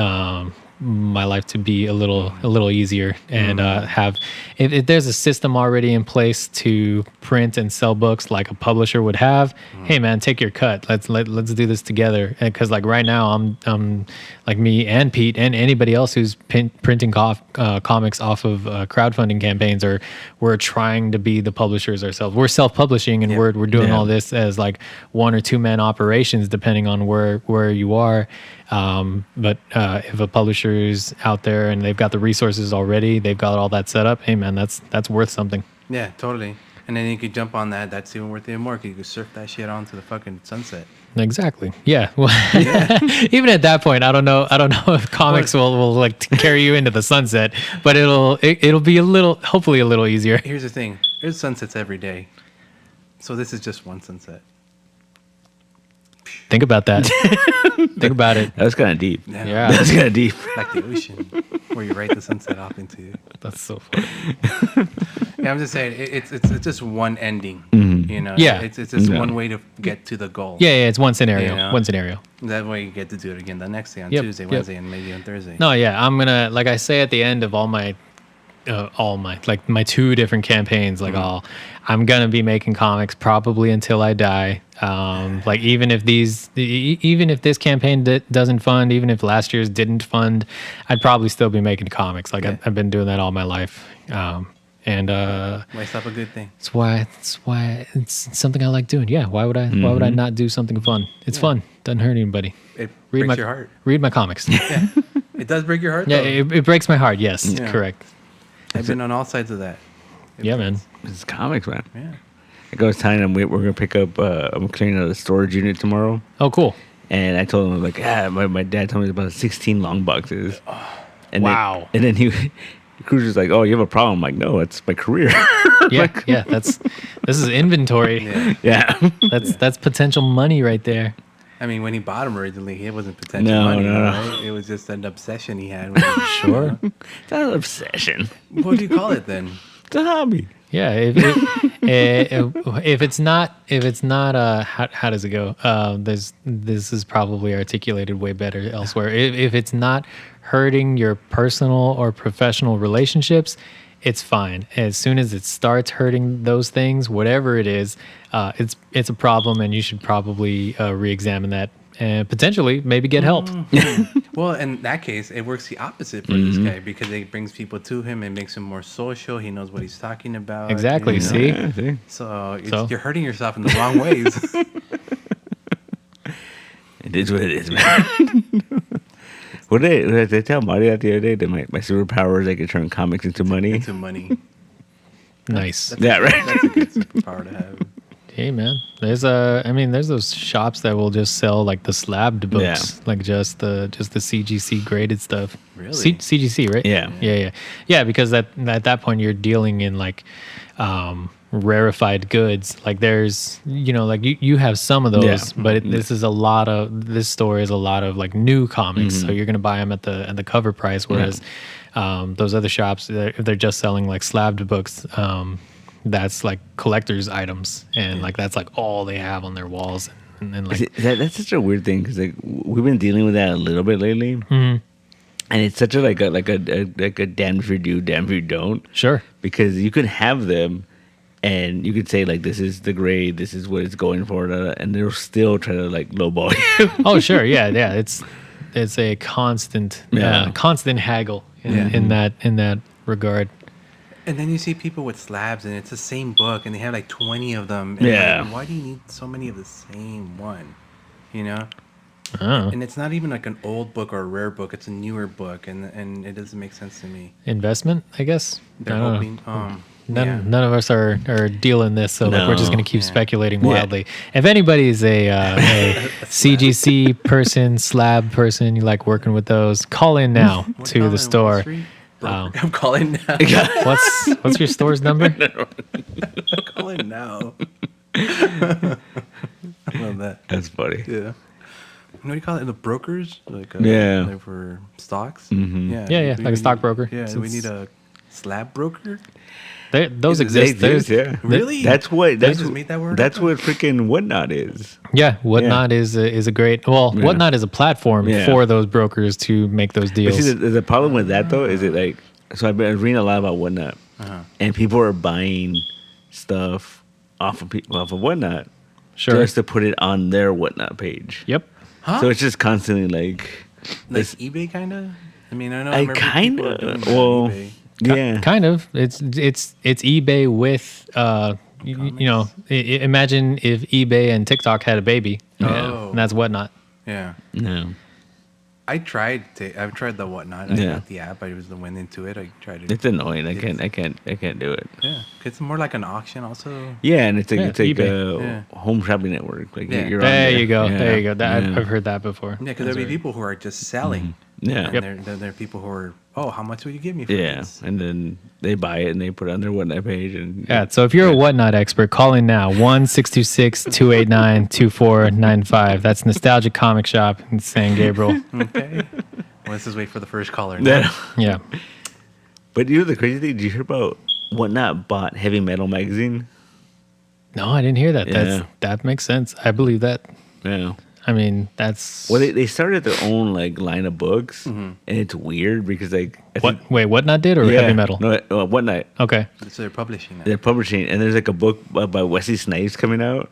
my life to be a little easier and have if there's a system already in place to print and sell books like a publisher would have. Hey man, take your cut. Let's do this together. Because like right now I'm like me and Pete and anybody else who's printing comics off of crowdfunding campaigns, or we're trying to be the publishers ourselves. We're self-publishing and we're doing all this as like 1 or 2 man operations depending on where you are. But if a publisher's out there and they've got the resources already, they've got all that set up, hey man, that's worth something. Yeah, totally. And then you could jump on that. That's even worth even more. You could surf that shit onto the fucking sunset. Exactly. Yeah. Well, even at that point, I don't know if comics will like carry you into the sunset, but it'll be hopefully a little easier. Here's the thing. There's sunsets every day. So this is just one sunset. Think about that. Think about it. That was kind of deep. Yeah. That's kind of deep. Like the ocean, where you write the sunset off into. That's so funny. Yeah, I'm just saying, it's just one ending. You know. Yeah. It's just one way to get to the goal. Yeah, it's one scenario. You know? One scenario. That way you get to do it again the next day on Yep, Tuesday, yep. Wednesday, and maybe on Thursday. No, yeah, I'm gonna, like I say at the end of all my like my 2 different campaigns, like I'm gonna be making comics probably until I die. Like even if this campaign doesn't fund, even if last year's didn't fund, I'd probably still be making comics. Like I've been doing that all my life. And Why stop a good thing? it's why it's something I like doing. Yeah, why would I not do something fun? It's fun. Doesn't hurt anybody. It Read breaks your heart. Read my comics. Yeah. It does break your heart, Yeah, though. it breaks my heart. Yes, Yeah. correct. I've been on all sides of that. Yeah, man. It's comics, man. Yeah. Like I was telling them, we're gonna pick up. I'm clearing out a storage unit tomorrow, Oh, cool. and I told him like, my dad told me about 16 long boxes. And Wow. Then Cruz was like, "Oh, you have a problem?" I'm like, "No, it's my career." Yeah, yeah. This is inventory. Yeah. Yeah. That's potential money right there. I mean, when he bought him originally, it wasn't potential No, money, no. right? It was just an obsession he had with it. Sure. It's not an obsession. What do you call it then? It's a hobby. Yeah. If it's not how does it go? This is probably articulated way better elsewhere. If it's not hurting your personal or professional relationships, it's fine. As soon as it starts hurting those things, whatever it is, it's a problem, and you should probably re-examine that and potentially maybe get help. Well, in that case, it works the opposite for this guy because it brings people to him and makes him more social. He knows what he's talking about. Exactly. you know? See? Yeah, see? So, So? you're hurting yourself in the wrong ways. It is what it is, man. What did they tell Marty that the other day? That my superpower is I can turn comics into money. Into money. Nice. Yeah, right. That's a good superpower to have. Hey man, there's those shops that will just sell like the slabbed books, like just the CGC graded stuff. Really? CGC, right? Yeah. Because at that point you're dealing in like rarefied goods. Like there's like you have some of those, but this store is a lot of like new comics, so you're gonna buy them at the cover price, whereas those other shops, if they're just selling like slabbed books, that's like collector's items, and like that's like all they have on their walls, and then like That's such a weird thing because like we've been dealing with that a little bit lately, and it's such a like a damn if you do, damn if you don't. Sure. Because you could have them, and you could say like this is the grade, this is what it's going for, and they'll still try to like lowball you. Oh sure, yeah. It's a constant haggle in that regard. And then you see people with slabs, and it's the same book, and they have like 20 of them. And like, why do you need so many of the same one? You know? Oh. And it's not even like an old book or a rare book. It's a newer book, and it doesn't make sense to me. Investment, I guess. They're I don't hoping. know. None of us are dealing this, so like we're just gonna keep speculating wildly. If anybody's a CGC person, slab person, you like working with those, call in now to the store. I'm calling now. What's your store's number? I'm calling now. I love that. That's funny. Yeah. what do you call it? The brokers, like Yeah. like for stocks. Yeah, we like a stockbroker. Yeah, So we need it's- a slab broker. Those They exist. There's- yeah. Really? That's what. They That's just made that word That's up? what freaking Whatnot is. Yeah, Whatnot is a great. Well, Yeah. Whatnot is a platform Yeah. for those brokers to make those But deals. see, the problem with that though is it like. So I've been reading a lot about Whatnot, and people are buying stuff off of Whatnot Sure. just to put it on their Whatnot page. Yep. Huh? So it's just constantly like. Like this- eBay, kind of. I mean, I know. I remember kind people are doing of. that on Well, eBay. yeah. Kind of. It's eBay with you know. Imagine if eBay and TikTok had a baby. Oh. And that's Whatnot. Yeah. No. I've tried the Whatnot. I Yeah. got the app. I went into it. I tried it. It's annoying. I can't do it. Yeah, it's more like an auction, also. Yeah, and it's like Yeah, it's like eBay. a home shopping network. Like Yeah. you're on There you go. Yeah. There you go. That, Yeah. I've heard that before. Yeah, because there'll be people who are just selling. Yeah. And Yep. there are people who are, oh, how much will you give me for Yeah, this? and then they buy it and they put it on their Whatnot page and Yeah, so if you're a Whatnot expert, call in now, 1-626-289-2495. That's Nostalgic Comic Shop in San Gabriel. Okay. Well, let's just wait for the first caller. Yeah. Yeah. But you know the crazy thing? Did you hear about Whatnot bought Heavy Metal magazine? No, I didn't hear that. Yeah. That makes sense. I believe that. Yeah. I mean, that's... Well, they started their own like line of books, and it's weird because like I think- Wait, Whatnot did or yeah, Heavy Metal? No, Whatnot. Okay. So they're publishing it. They're publishing, and there's like a book by Wesley Snipes coming out.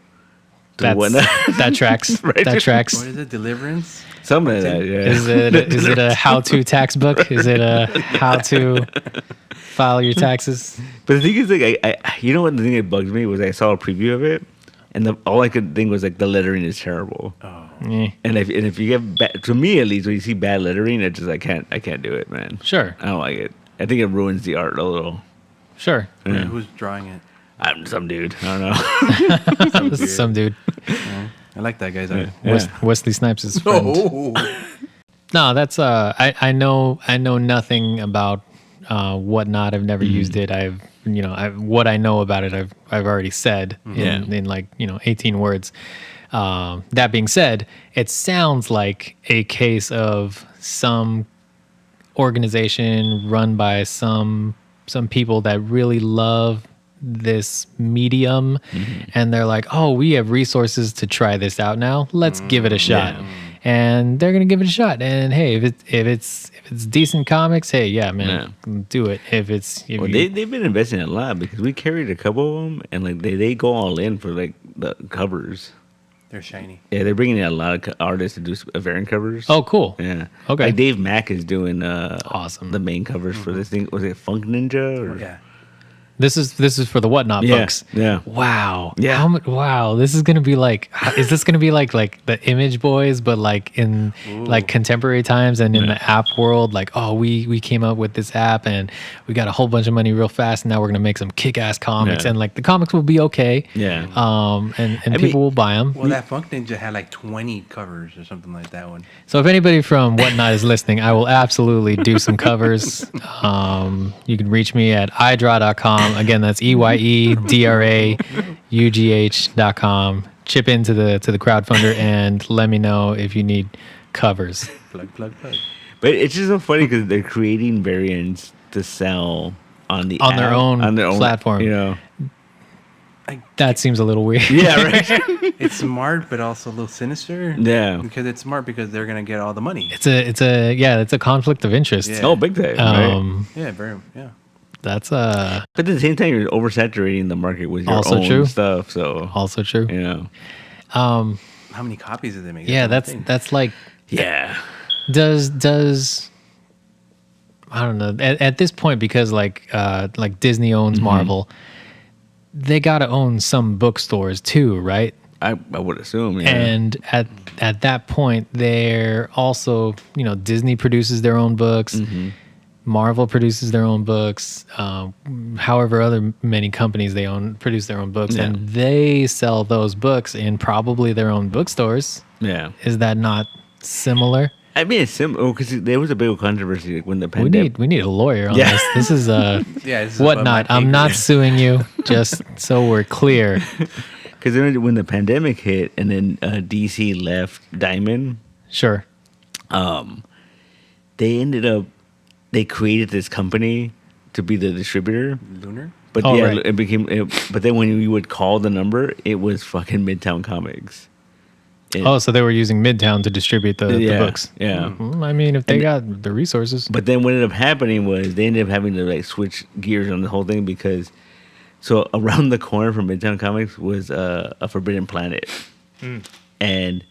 through That's, Whatnot. that tracks. Right. That tracks. What is it? Deliverance? Something like that. Yeah. Is it a how-to tax book? Is it a how-to file your taxes? But the thing is, like, I you know what the thing that bugged me was I saw a preview of it, and all I could think was like the lettering is terrible. Oh. Eh, And if you get bad, to me at least, when you see bad lettering, it's just I can't do it, man. sure. I don't like it. I think it ruins the art a little. Sure. Yeah. Who's drawing it? I'm some dude. I don't know. This is some dude. I like that guy's art. Yeah. Wesley Snipes' is friend. Oh. No, that's I know nothing about Whatnot. I've never used it. What I know about it I've already said in like 18 words. That being said, it sounds like a case of some organization run by some people that really love this medium, and they're like, oh, we have resources to try this out now. Let's give it a shot. And they're gonna give it a shot. And hey, if it's decent comics, hey, yeah, man, do it. Well, they've been investing a lot because we carried a couple of them, and like they go all in for like the covers. They're shiny. Yeah, they're bringing in a lot of artists to do variant covers. oh, cool. Yeah. Okay. Like Dave Mack is doing Awesome. the main covers for this thing. Was it Funk Ninja? Or? Yeah. This is for the Whatnot Yeah, books. yeah. Wow. Yeah. Wow. This is gonna be like. Is this gonna be like the Image Boys, but like in like contemporary times and in the app world? Like, oh, we came up with this app and we got a whole bunch of money real fast, and now we're gonna make some kick-ass comics, Yeah. and like the comics will be okay. Yeah. And I people mean- will buy them. Well, that Funk Ninja had like 20 covers or something like that one. So if anybody from Whatnot is listening, I will absolutely do some covers. You can reach me at Eyedraugh.com. Again, that's EYEDRAUGH.com. Chip into the crowdfunder and let me know if you need covers. Plug. But it's just so funny because they're creating variants to sell on the On their app, own on their own platform. You know. That seems a little weird. Yeah. Right. It's smart, but also a little sinister. Yeah. Because it's smart because they're gonna get all the money. It's a conflict of interest. Yeah. Oh, big time. Right? Yeah, yeah. That's But at the same time, you're oversaturating the market with your Also own true. stuff. So also true. you know. How many copies did they make? Yeah, the thing. that's like Yeah. does I don't know at this point, because like Disney owns Marvel, they got to own some bookstores too, right? I would assume. Yeah. And at that point, they're also, Disney produces their own books, Marvel produces their own books, however other many companies they own produce their own books, Yeah. and they sell those books in probably their own bookstores. Yeah. Is that not similar? I mean, it's simple because there was a big controversy like, when the We pandemic. need a lawyer on Yeah. this. This is Yeah, this is Whatnot. above my I'm pay not grade. suing you, just so we're clear. Because when the pandemic hit and then DC left Diamond, Sure. They created this company to be the distributor. Lunar. But Oh, yeah, right. it became. But then when you would call the number, it was fucking Midtown Comics. So they were using Midtown to distribute the books. Yeah. I mean, if they got the resources. But then what ended up happening was they ended up having to like switch gears on the whole thing because so around the corner from Midtown Comics was a Forbidden Planet, and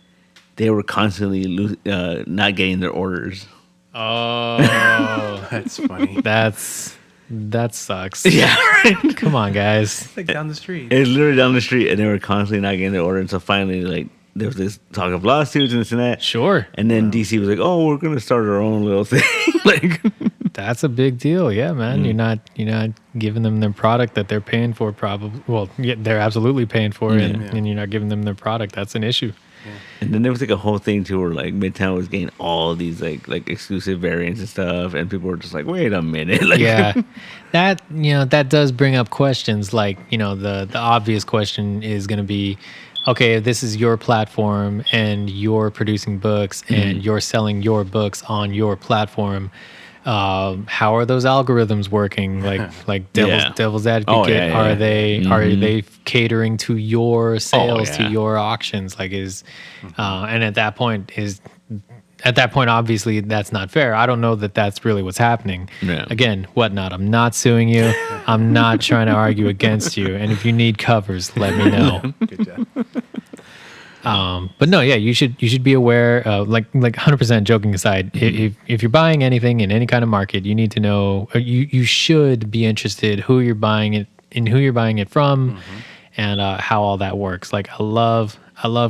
they were constantly not getting their orders. Oh, That's funny. that sucks. Yeah, Come on, guys. It's like down the street. it's literally down the street, and they were constantly not getting their order. And so finally, like there was this talk of lawsuits and this and that. Sure. And then DC was like, "Oh, we're gonna start our own little thing." Like, That's a big deal. Yeah, man. You're not giving them their product that they're paying for. Probably. Well, yeah, they're absolutely paying for it, and you're not giving them their product. That's an issue. and then there was like a whole thing too, where like Midtown was getting all of these like exclusive variants and stuff, and people were just like, "Wait a minute!" Like, Yeah, that does bring up questions. Like the obvious question is going to be, okay, if this is your platform and you're producing books and you're selling your books on your platform, how are those algorithms working? Like devil's advocate, Oh, yeah, yeah, are yeah. they catering to your sales, to yeah. your auctions? Like and at that point, obviously that's not fair. I don't know that that's really what's happening. Yeah. Again, whatnot. I'm not suing you. I'm not trying to argue against you. And if you need covers, let me know. Good job. But no, yeah, you should be aware. Like 100% joking aside, if you're buying anything in any kind of market, you need to know. Or you should be interested who you're buying it from, and how all that works. Like I love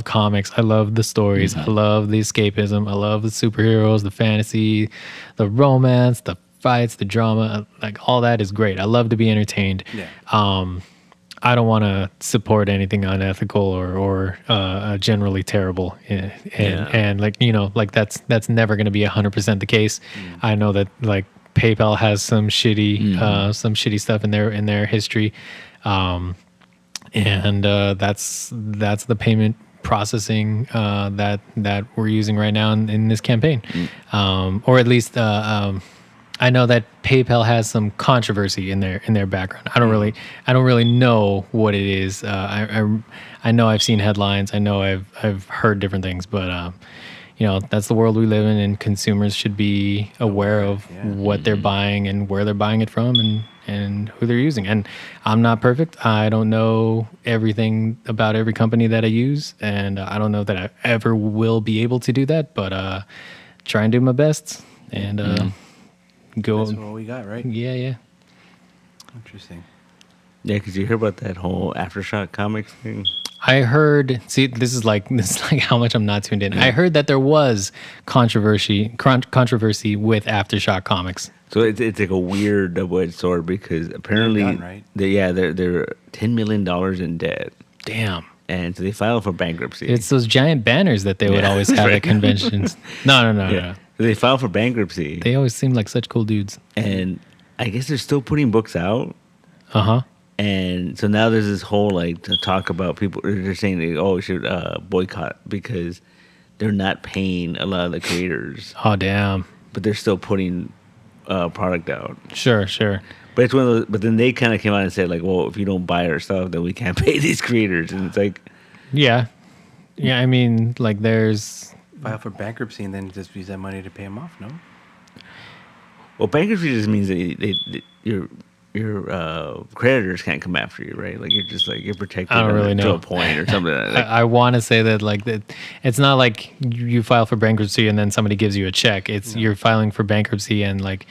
comics. I love the stories. I love the escapism. I love the superheroes, the fantasy, the romance, the fights, the drama. Like all that is great. I love to be entertained. Yeah. I don't want to support anything unethical or generally terrible, and like that's never going to be 100% the case. I know that like PayPal has some shitty stuff in their history, and that's the payment processing that we're using right now in this campaign, or at least. I know that PayPal has some controversy in their background. I don't really know what it is. I know I've seen headlines. I know I've heard different things, but that's the world we live in, and consumers should be aware of what they're buying and where they're buying it from and who they're using. And I'm not perfect. I don't know everything about every company that I use, and I don't know that I ever will be able to do that. But try and do my best and. Go. That's what we got, right? Yeah. Interesting. yeah, because you hear about that whole Aftershock Comics thing. I heard. See, this is like how much I'm not tuned in. I heard that there was controversy with Aftershock Comics. So it's like a weird double-edged sword because apparently They're done, right? they're $10 million in debt, Damn. and so they filed for bankruptcy. It's those giant banners that they would always have at conventions. No. So they filed for bankruptcy, They always seem like such cool dudes. and I guess they're still putting books out. Uh-huh. And so now there's this whole like to talk about people. They're saying, like, "Oh, we should boycott because they're not paying a lot of the creators, Oh, damn. but they're still putting product out." Sure. But it's one of those. But then they kind of came out and said, like, "Well, if you don't buy our stuff, then we can't pay these creators." And it's like, Yeah. I mean, like there's... File for bankruptcy and then just use that money to pay them off, no? well, bankruptcy just means that your creditors can't come after you, right? Like you're protected I don't really to know. a point or something. Like, I want to say that like that it's not like you file for bankruptcy and then somebody gives you a check. It's you're filing for bankruptcy and like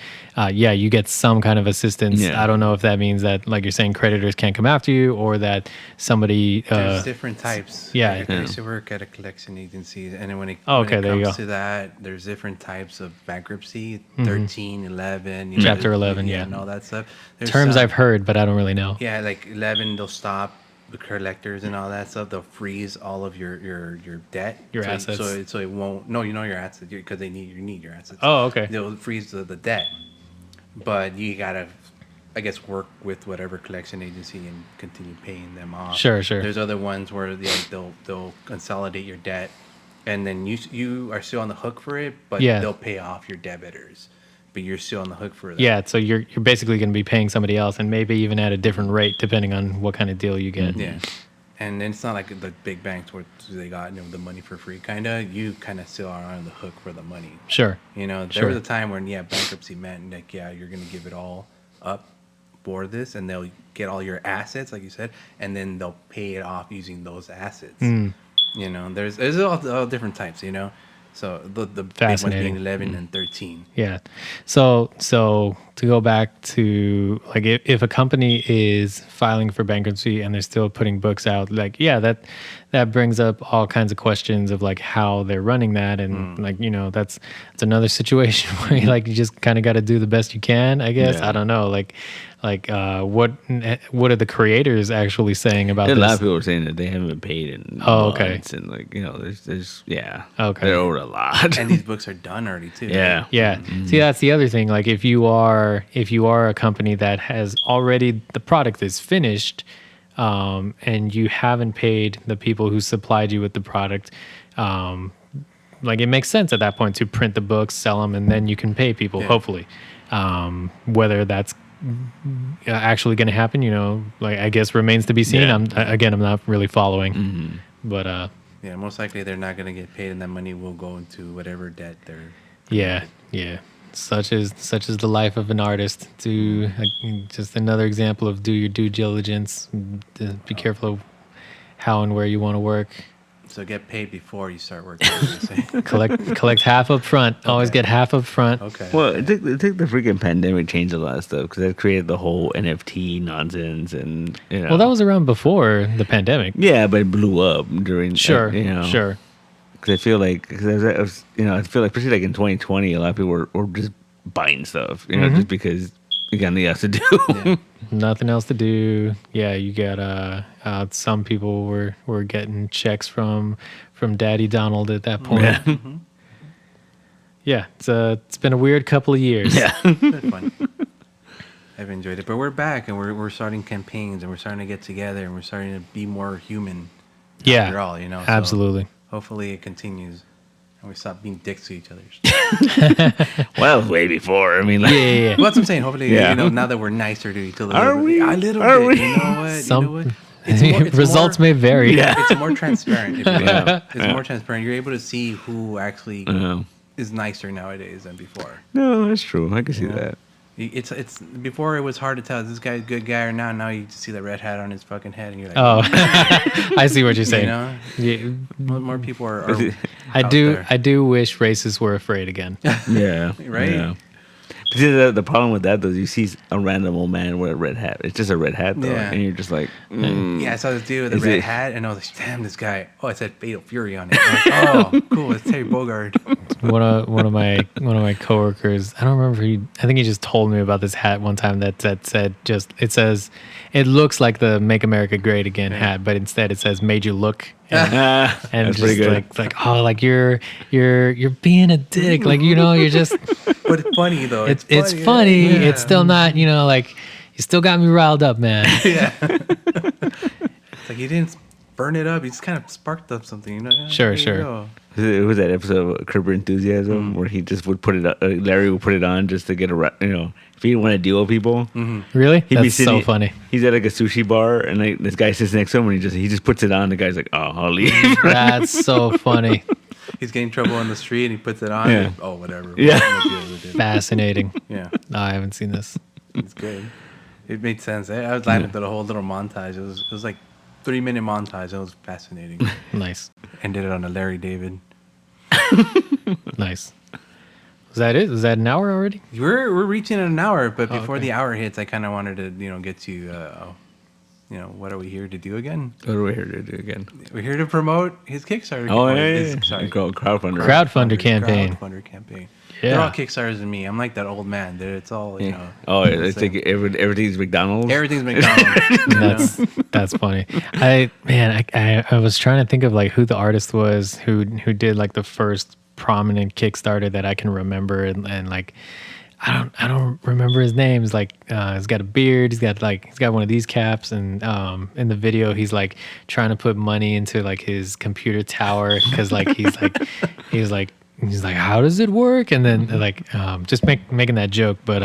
you get some kind of assistance. Yeah. I don't know if that means that like you're saying creditors can't come after you or that somebody There's different types. yeah. Like, I used to work at a collection agency, and then when it Okay, there you comes go. to that, there's different types of bankruptcy, 13, 11. Chapter 11, yeah. And all that stuff. There's terms some- I've heard, but I don't really know. Yeah, like 11, they'll stop the collectors and all that stuff. They'll freeze all of your debt. Your so, assets. So it won't. No, you know your assets because you need your assets. Oh, okay. They'll freeze the debt, but you gotta, I guess, work with whatever collection agency and continue paying them off. Sure. There's other ones where they'll consolidate your debt and then you are still on the hook for it, but Yeah. they'll pay off your debitors, but you're still on the hook for that. Yeah, so you're basically going to be paying somebody else, and maybe even at a different rate depending on what kind of deal you get. Yeah. And then it's not like the big banks where they got the money for free. You kind of still are on the hook for the money. Sure. There Sure. was a time when bankruptcy meant like you're gonna give it all up for this, and they'll get all your assets, like you said, and then they'll pay it off using those assets. There's all different types. So the big ones Fascinating. being 11 and 13. Yeah. So to go back to like if a company is filing for bankruptcy and they're still putting books out, like that brings up all kinds of questions of like how they're running that, and that's another situation where you just kind of got to do the best you can, I guess. Yeah. I don't know, what are the creators actually saying about There's this? a lot of people are saying that they haven't been paid in okay. months, and there's Okay. they're owed a lot. And these books are done already too. Yeah. Yeah. See, that's the other thing. Like if you are a company that has already, the product is finished, and you haven't paid the people who supplied you with the product, it makes sense at that point to print the books, sell them, and then you can pay people, hopefully. Whether that's actually going to happen, I guess remains to be seen. Yeah. I'm not really following, but Yeah, most likely they're not going to get paid, and that money will go into whatever debt they're. yeah. Such is the life of an artist. Just another example of do your due diligence. Be careful of how and where you want to work. So get paid before you start working. as they say. Collect half up front. Always get half up front. Okay. Well, I think the freaking pandemic changed a lot of stuff because that created the whole NFT nonsense, and Well, that was around before the pandemic. yeah, but it blew up during Sure. Sure. Because I feel like I feel like especially like in 2020, a lot of people were just buying stuff, just because you got nothing else to do. Yeah. Nothing else to do. Yeah, you got some people were getting checks from Daddy Donald at that point. Yeah. Yeah, it's been a weird couple of years. Yeah. Been fun. I've enjoyed it, but we're back and we're starting campaigns and we're starting to get together and we're starting to be more human. Yeah, After all, so absolutely. hopefully it continues and we stop being dicks to each other. Well, that was way before. I mean, Yeah, yeah, yeah. Well, that's what I'm saying. Hopefully, Yeah. now that we're nicer to each other, Are we? A little Are bit. we? You know what? Some It's results more, may vary. Yeah. It's more transparent. If you will. Yeah. It's more transparent. You're able to see who actually no, is nicer nowadays than before. that's true. I can see Yeah. that. It's before it was hard to tell is this guy a good guy or not. Now you just see the red hat on his fucking head and you're like, Oh, I see what you're saying. Yeah, Yeah, more people are I out do. there. I do wish racists were afraid again. Yeah. Right? Yeah. But see, the problem with that though, is you see a random old man with a red hat. It's just a red hat though, Yeah. and you're just like, Yeah, I saw this dude with a Is red it- hat, and I was like, "Damn, this guy!" Oh, it said Fatal Fury on it. I'm like, oh, cool, it's Terry Bogard. one of my coworkers, I don't remember, I think he just told me about this hat one time that said it looks like the Make America Great Again hat, but instead it says Made You Look. And that's just pretty good. like oh, like you're being a dick, like you're just But it's funny though. it's funny. Yeah. It's still not, like you still got me riled up, man. Yeah. It's like he didn't burn it up. He just kind of sparked up something. Yeah, Sure, there you sure. go. it was that episode of Curb Your Enthusiasm where he just would put it, Larry would put it on just to get if he didn't want to deal with people. Really? He'd be That's so sitting- funny. He's at like a sushi bar, and like this guy sits next to him, and he just puts it on. The guy's like, "Oh, I'll leave." That's so funny. He's getting in trouble on the street and he puts it on. Yeah. And, oh, whatever. Yeah. We'll deal with it. Fascinating. Yeah, No, I haven't seen this. it's good. It made sense. I was laughing through the whole little montage. It was like 3-minute montage. It was fascinating. Nice. Ended it on a Larry David. Nice. Was that it? Was that an hour already? We're reaching an hour, but before okay. the hour hits, I kind of wanted to get to what are we here to do again? What are we here to do again? We're here to promote his Kickstarter. Oh, his- yeah. Sorry. Crowdfunder. Crowdfunder campaign. Crowdfunder campaign. Yeah. They're all Kickstarters and me. I'm like that old man. It's all Oh, it's like everything's McDonald's. everything's McDonald's. That's funny. I was trying to think of like who the artist was who did like the first prominent Kickstarter that I can remember, and like I don't remember his name. He's like he's got a beard. He's got one of these caps, and in the video he's like trying to put money into like his computer tower because like he's like, how does it work? And then like just making that joke, but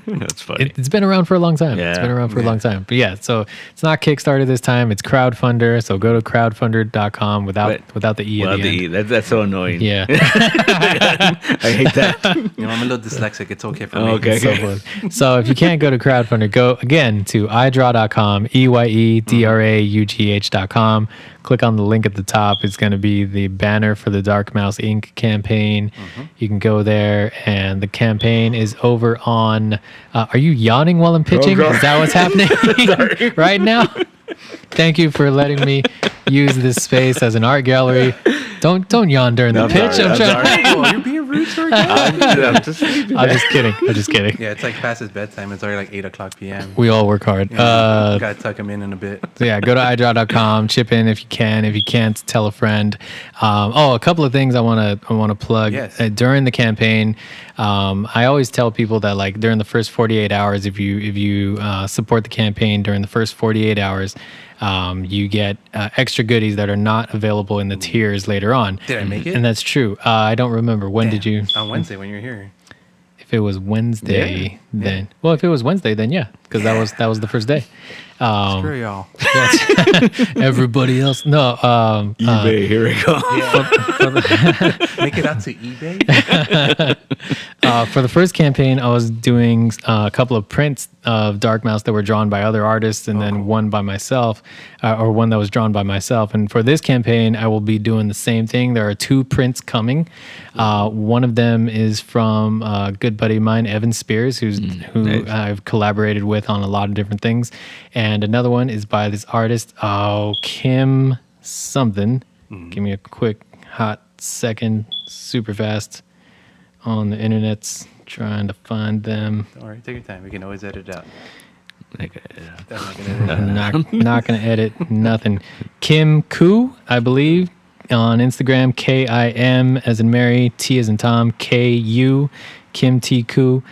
That's funny. it's been around for a long time. Yeah. It's been around for a long time. But yeah, so it's not Kickstarter this time. It's crowdfunder. So go to crowdfunder.com without the E Well, at the end. That's so annoying. Yeah. I hate that. You know, I'm a little dyslexic. It's okay for me. Okay. So if you can't go to crowdfunder, go again to eyedraugh.com, eyedraugh.com. Click on the link at the top. It's going to be the banner for the Dark Mouse Inc. campaign. You can go there, and the campaign is over on. Are you yawning while I'm pitching? God. Is that what's happening right now? Thank you for letting me use this space as an art gallery. Don't yawn during the pitch. sorry, I'm sorry. Oh, you're being rude to our guy. I'm just sleeping. I'm just kidding. I'm just kidding. Yeah, it's like past his bedtime. It's already like 8:00 p.m. We all work hard. Gotta tuck him in a bit. So yeah, go to eyedraugh.com, chip in if you can. If you can't, tell a friend. A couple of things I want to plug. Yes. During the campaign. I always tell people that like during the first 48 hours, if you support the campaign during the first 48 hours, you get extra goodies that are not available in the tiers later on. Did I make it? And that's true. I don't remember. When did you? On Wednesday when you were here. If it was Wednesday, then well, if it was Wednesday, then yeah, because that was the first day. Screw y'all. Everybody else, no. eBay, here we go. Make it out to eBay. For the first campaign, I was doing a couple of prints of Dark Mouse that were drawn by other artists, and then one by myself, or one that was drawn by myself. And for this campaign, I will be doing the same thing. There are 2 prints coming. One of them is from a good buddy of mine, Evan Spears, who Nice. I've collaborated with on a lot of different things. And another one is by this artist, Kim something. Give me a quick hot second, super fast on the internet's trying to find them. Don't worry, take your time. We can always edit it out. Like, I'm not gonna edit it out. Not gonna edit nothing. Kim Koo, I believe, on Instagram. KIM as in Mary, T as in Tom, KU, Kim T Koo.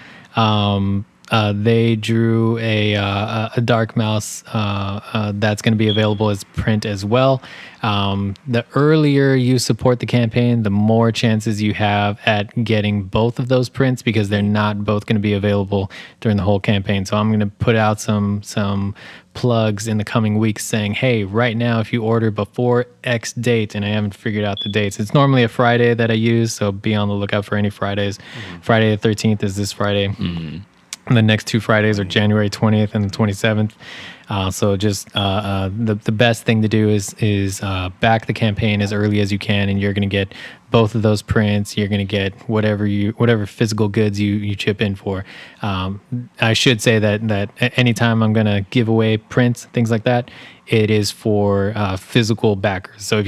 They drew a Dark Mouse that's going to be available as print as well. The earlier you support the campaign, the more chances you have at getting both of those prints because they're not both going to be available during the whole campaign. So I'm going to put out some plugs in the coming weeks saying, hey, right now, if you order before X date, and I haven't figured out the dates, it's normally a Friday that I use, so be on the lookout for any Fridays. Friday the 13th is this Friday. And the next 2 Fridays are January 20th and the 27th. So just the best thing to do is back the campaign as early as you can, and you're going to get both of those prints. You're going to get whatever physical goods you chip in for. I should say that anytime I'm going to give away prints, things like that, it is for physical backers. So if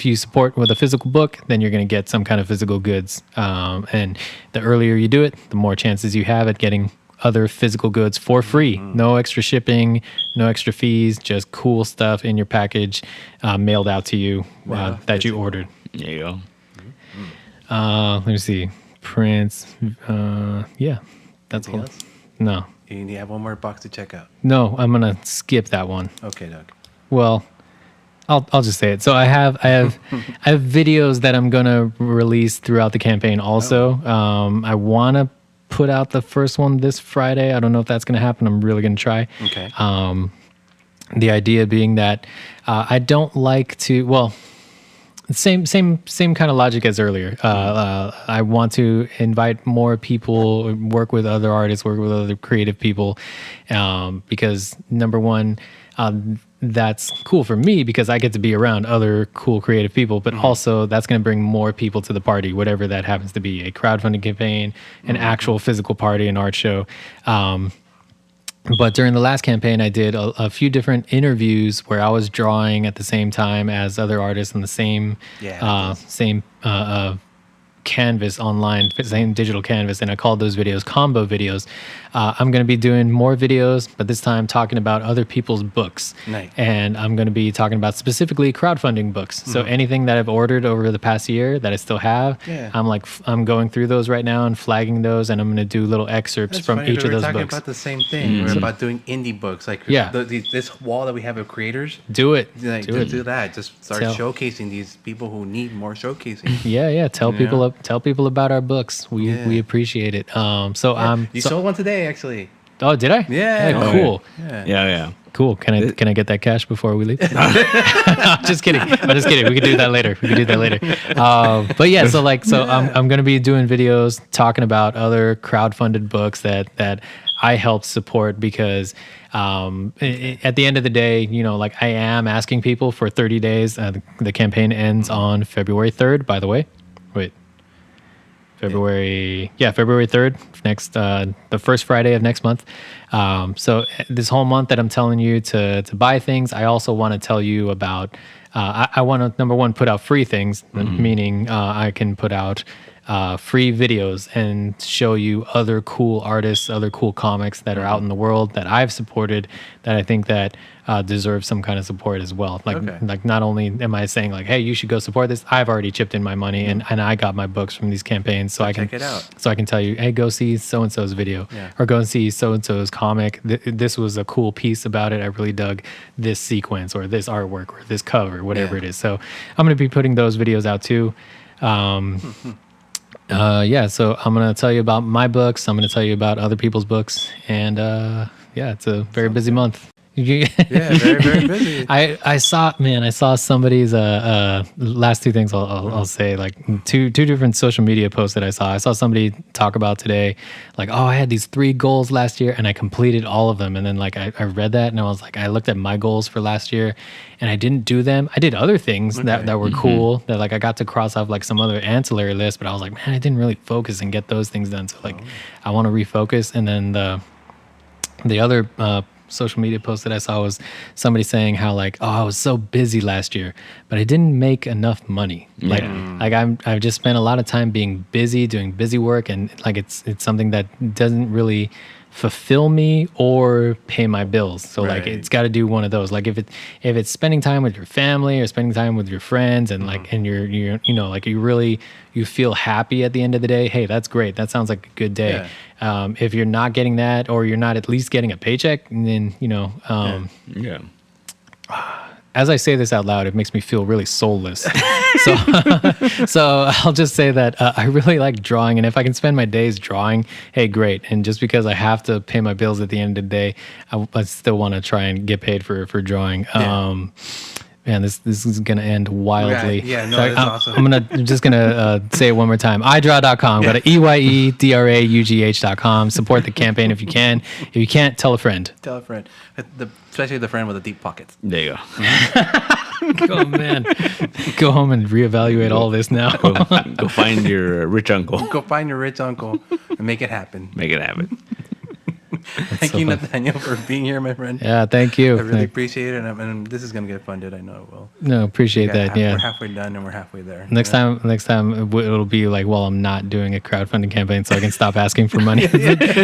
you support with a physical book, then you're going to get some kind of physical goods. And the earlier you do it, the more chances you have at getting other physical goods for free. No extra shipping, no extra fees, just cool stuff in your package mailed out to you that you ordered. there you go. Let me see. Prints. Yeah, that's Anything all. else? No. You have one more box to check out. No, I'm going to skip that one. Okay, Doug. Well, I'll just say it. So I have videos that I'm gonna release throughout the campaign. Also, I want to put out the first one this Friday. I don't know if that's gonna happen. I'm really gonna try. Okay. The idea being that I don't like to. Well, same kind of logic as earlier. I want to invite more people, work with other artists, work with other creative people, because number one, that's cool for me because I get to be around other cool creative people, but also that's going to bring more people to the party, whatever that happens to be, a crowdfunding campaign, an actual physical party, an art show. But during the last campaign, I did a few different interviews where I was drawing at the same time as other artists on the same canvas online, same digital canvas, and I called those videos combo videos. I'm going to be doing more videos, but this time talking about other people's books. Nice. And I'm going to be talking about specifically crowdfunding books. So anything that I've ordered over the past year that I still have, I'm going through those right now and flagging those, and I'm going to do little excerpts That's from funny, each of those We're talking books. about the same thing. We're about doing indie books. Like this wall that we have of creators. Do it. Like, do that. Just start showcasing these people who need more showcasing. Yeah. Tell people about our books. We appreciate it. You sold one today, actually. Oh, did I? Yeah. Hey, cool. Yeah. Cool. Can I get that cash before we leave? Just kidding. I'm just kidding. We can do that later. But yeah, I'm going to be doing videos talking about other crowdfunded books that I helped support because at the end of the day, like I am asking people for 30 days. The campaign ends on February 3rd, by the way. Wait. February 3rd, next the first Friday of next month. So this whole month that I'm telling you to buy things, I also want to tell you about. I want to, number one, put out free things, meaning I can put out free videos and show you other cool artists, other cool comics that are out in the world that I've supported that I think that deserve some kind of support as well. Like not only am I saying like, hey, you should go support this, I've already chipped in my money and I got my books from these campaigns, so I can check it out. So I can tell you, hey, go see so and so's video, or go and see so and so's comic. This was a cool piece about it. I really dug this sequence or this artwork or this cover, whatever it is. So I'm going to be putting those videos out too. So I'm going to tell you about my books. I'm going to tell you about other people's books. And it's a very busy month. Yeah, very, very busy. I saw somebody's last two things I'll say, like two different social media posts that I saw. I saw somebody talk about today, like, oh, I had these 3 goals last year and I completed all of them. And then like I read that and I was like, I looked at my goals for last year and I didn't do them. I did other things that were cool, that like I got to cross off like some other ancillary list, but I was like, man, I didn't really focus and get those things done. So like I want to refocus. And then the other social media post that I saw was somebody saying how like, oh, I was so busy last year, but I didn't make enough money. Like I've just spent a lot of time being busy, doing busy work, and like it's something that doesn't really fulfill me or pay my bills. So like it's got to do one of those. Like if it's spending time with your family or spending time with your friends and like and you're like you feel happy at the end of the day, hey, that's great. That sounds like a good day. If you're not getting that, or you're not at least getting a paycheck, then as I say this out loud, it makes me feel really soulless. So I'll just say that I really like drawing, and if I can spend my days drawing, hey, great. And just because I have to pay my bills at the end of the day, I still want to try and get paid for drawing. Man, this is gonna end wildly. Yeah, no, that's awesome. I'm just gonna say it one more time. Eyedraugh.com. Go to EYEDRAUGH.com. Support the campaign if you can. If you can't, tell a friend. Tell a friend, especially the friend with the deep pockets. There you go. Oh man, go home and reevaluate all this now. Go find your rich uncle. Go find your rich uncle and make it happen. Make it happen. Thank you, Nathaniel, for being here, my friend. Yeah, thank you. I really appreciate it, and this is gonna get funded. I know it will. No, appreciate that. We're halfway done, and we're halfway there. Next time it'll be like, well, I'm not doing a crowdfunding campaign, so I can stop asking for money.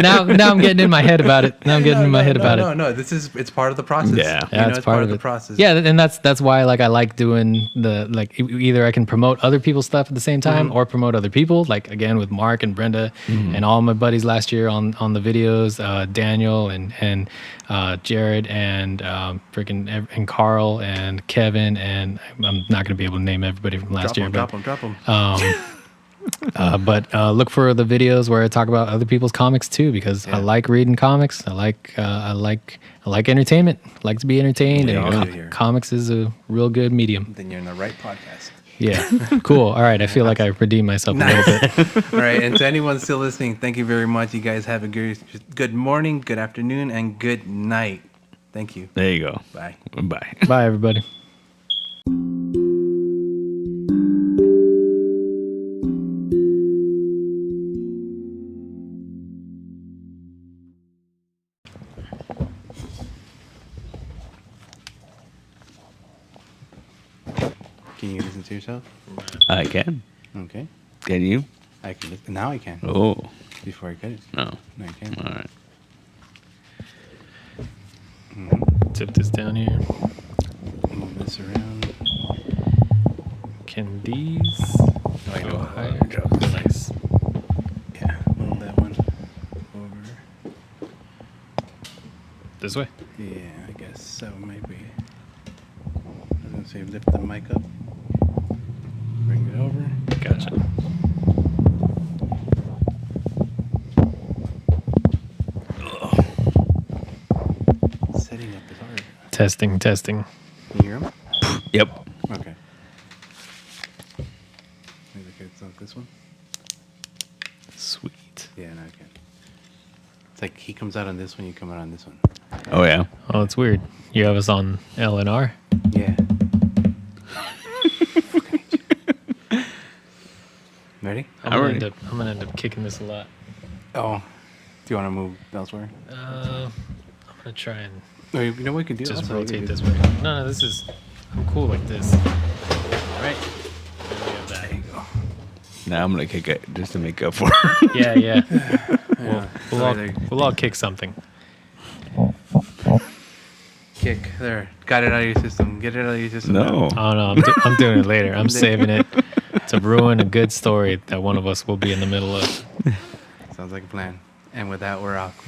Now I'm getting in my head about it. No, it's part of the process. Yeah, it's part of the process. Yeah, and that's why like I like doing the like either I can promote other people's stuff at the same time or promote other people. Like again with Mark and Brenda and all my buddies last year on the videos. Daniel and Jared and and Carl and Kevin, and I'm not going to be able to name everybody from last year. Drop them. But look for the videos where I talk about other people's comics too, because I like reading comics. I like entertainment. I like to be entertained, and comics is a real good medium. Then you're in the right podcast. Yeah, cool. All right, I feel like I redeemed myself a little bit. All right, and to anyone still listening, thank you very much. You guys have a good morning, good afternoon, and good night. Thank you. There you go. Bye. Bye. Bye, everybody. Can you listen to yourself? I can. Okay. Can you? I can. Now I can. Oh. Before I couldn't. No. No, I can't. All right. Tip this down here. Move this around. Can these go higher? Nice. Yeah, move that one over. This way. Yeah, I guess so. Maybe. I was gonna say lift the mic up. Bring it over. Gotcha. Setting up is hard. Testing. Can you hear him? Yep. Okay. Maybe it's not this one. Sweet. Yeah, no, I can. It's like he comes out on this one, you come out on this one. Oh yeah. Oh, it's weird. You have us on L and R. Yeah. Ready? I'm gonna end up kicking this a lot. Oh. Do you want to move elsewhere? I'm gonna try and No, you know what we can do? just Also, we can rotate do- this way. No, this is. I'm cool like this. Right. There we have that. There you go. Now I'm gonna kick it just to make up for it. Yeah. Yeah. We'll all kick something. Kick. There. Got it out of your system. Get it out of your system. No. Oh no, I'm doing it later. I'm saving it to ruin a good story that one of us will be in the middle of. Sounds like a plan. And with that, we're off.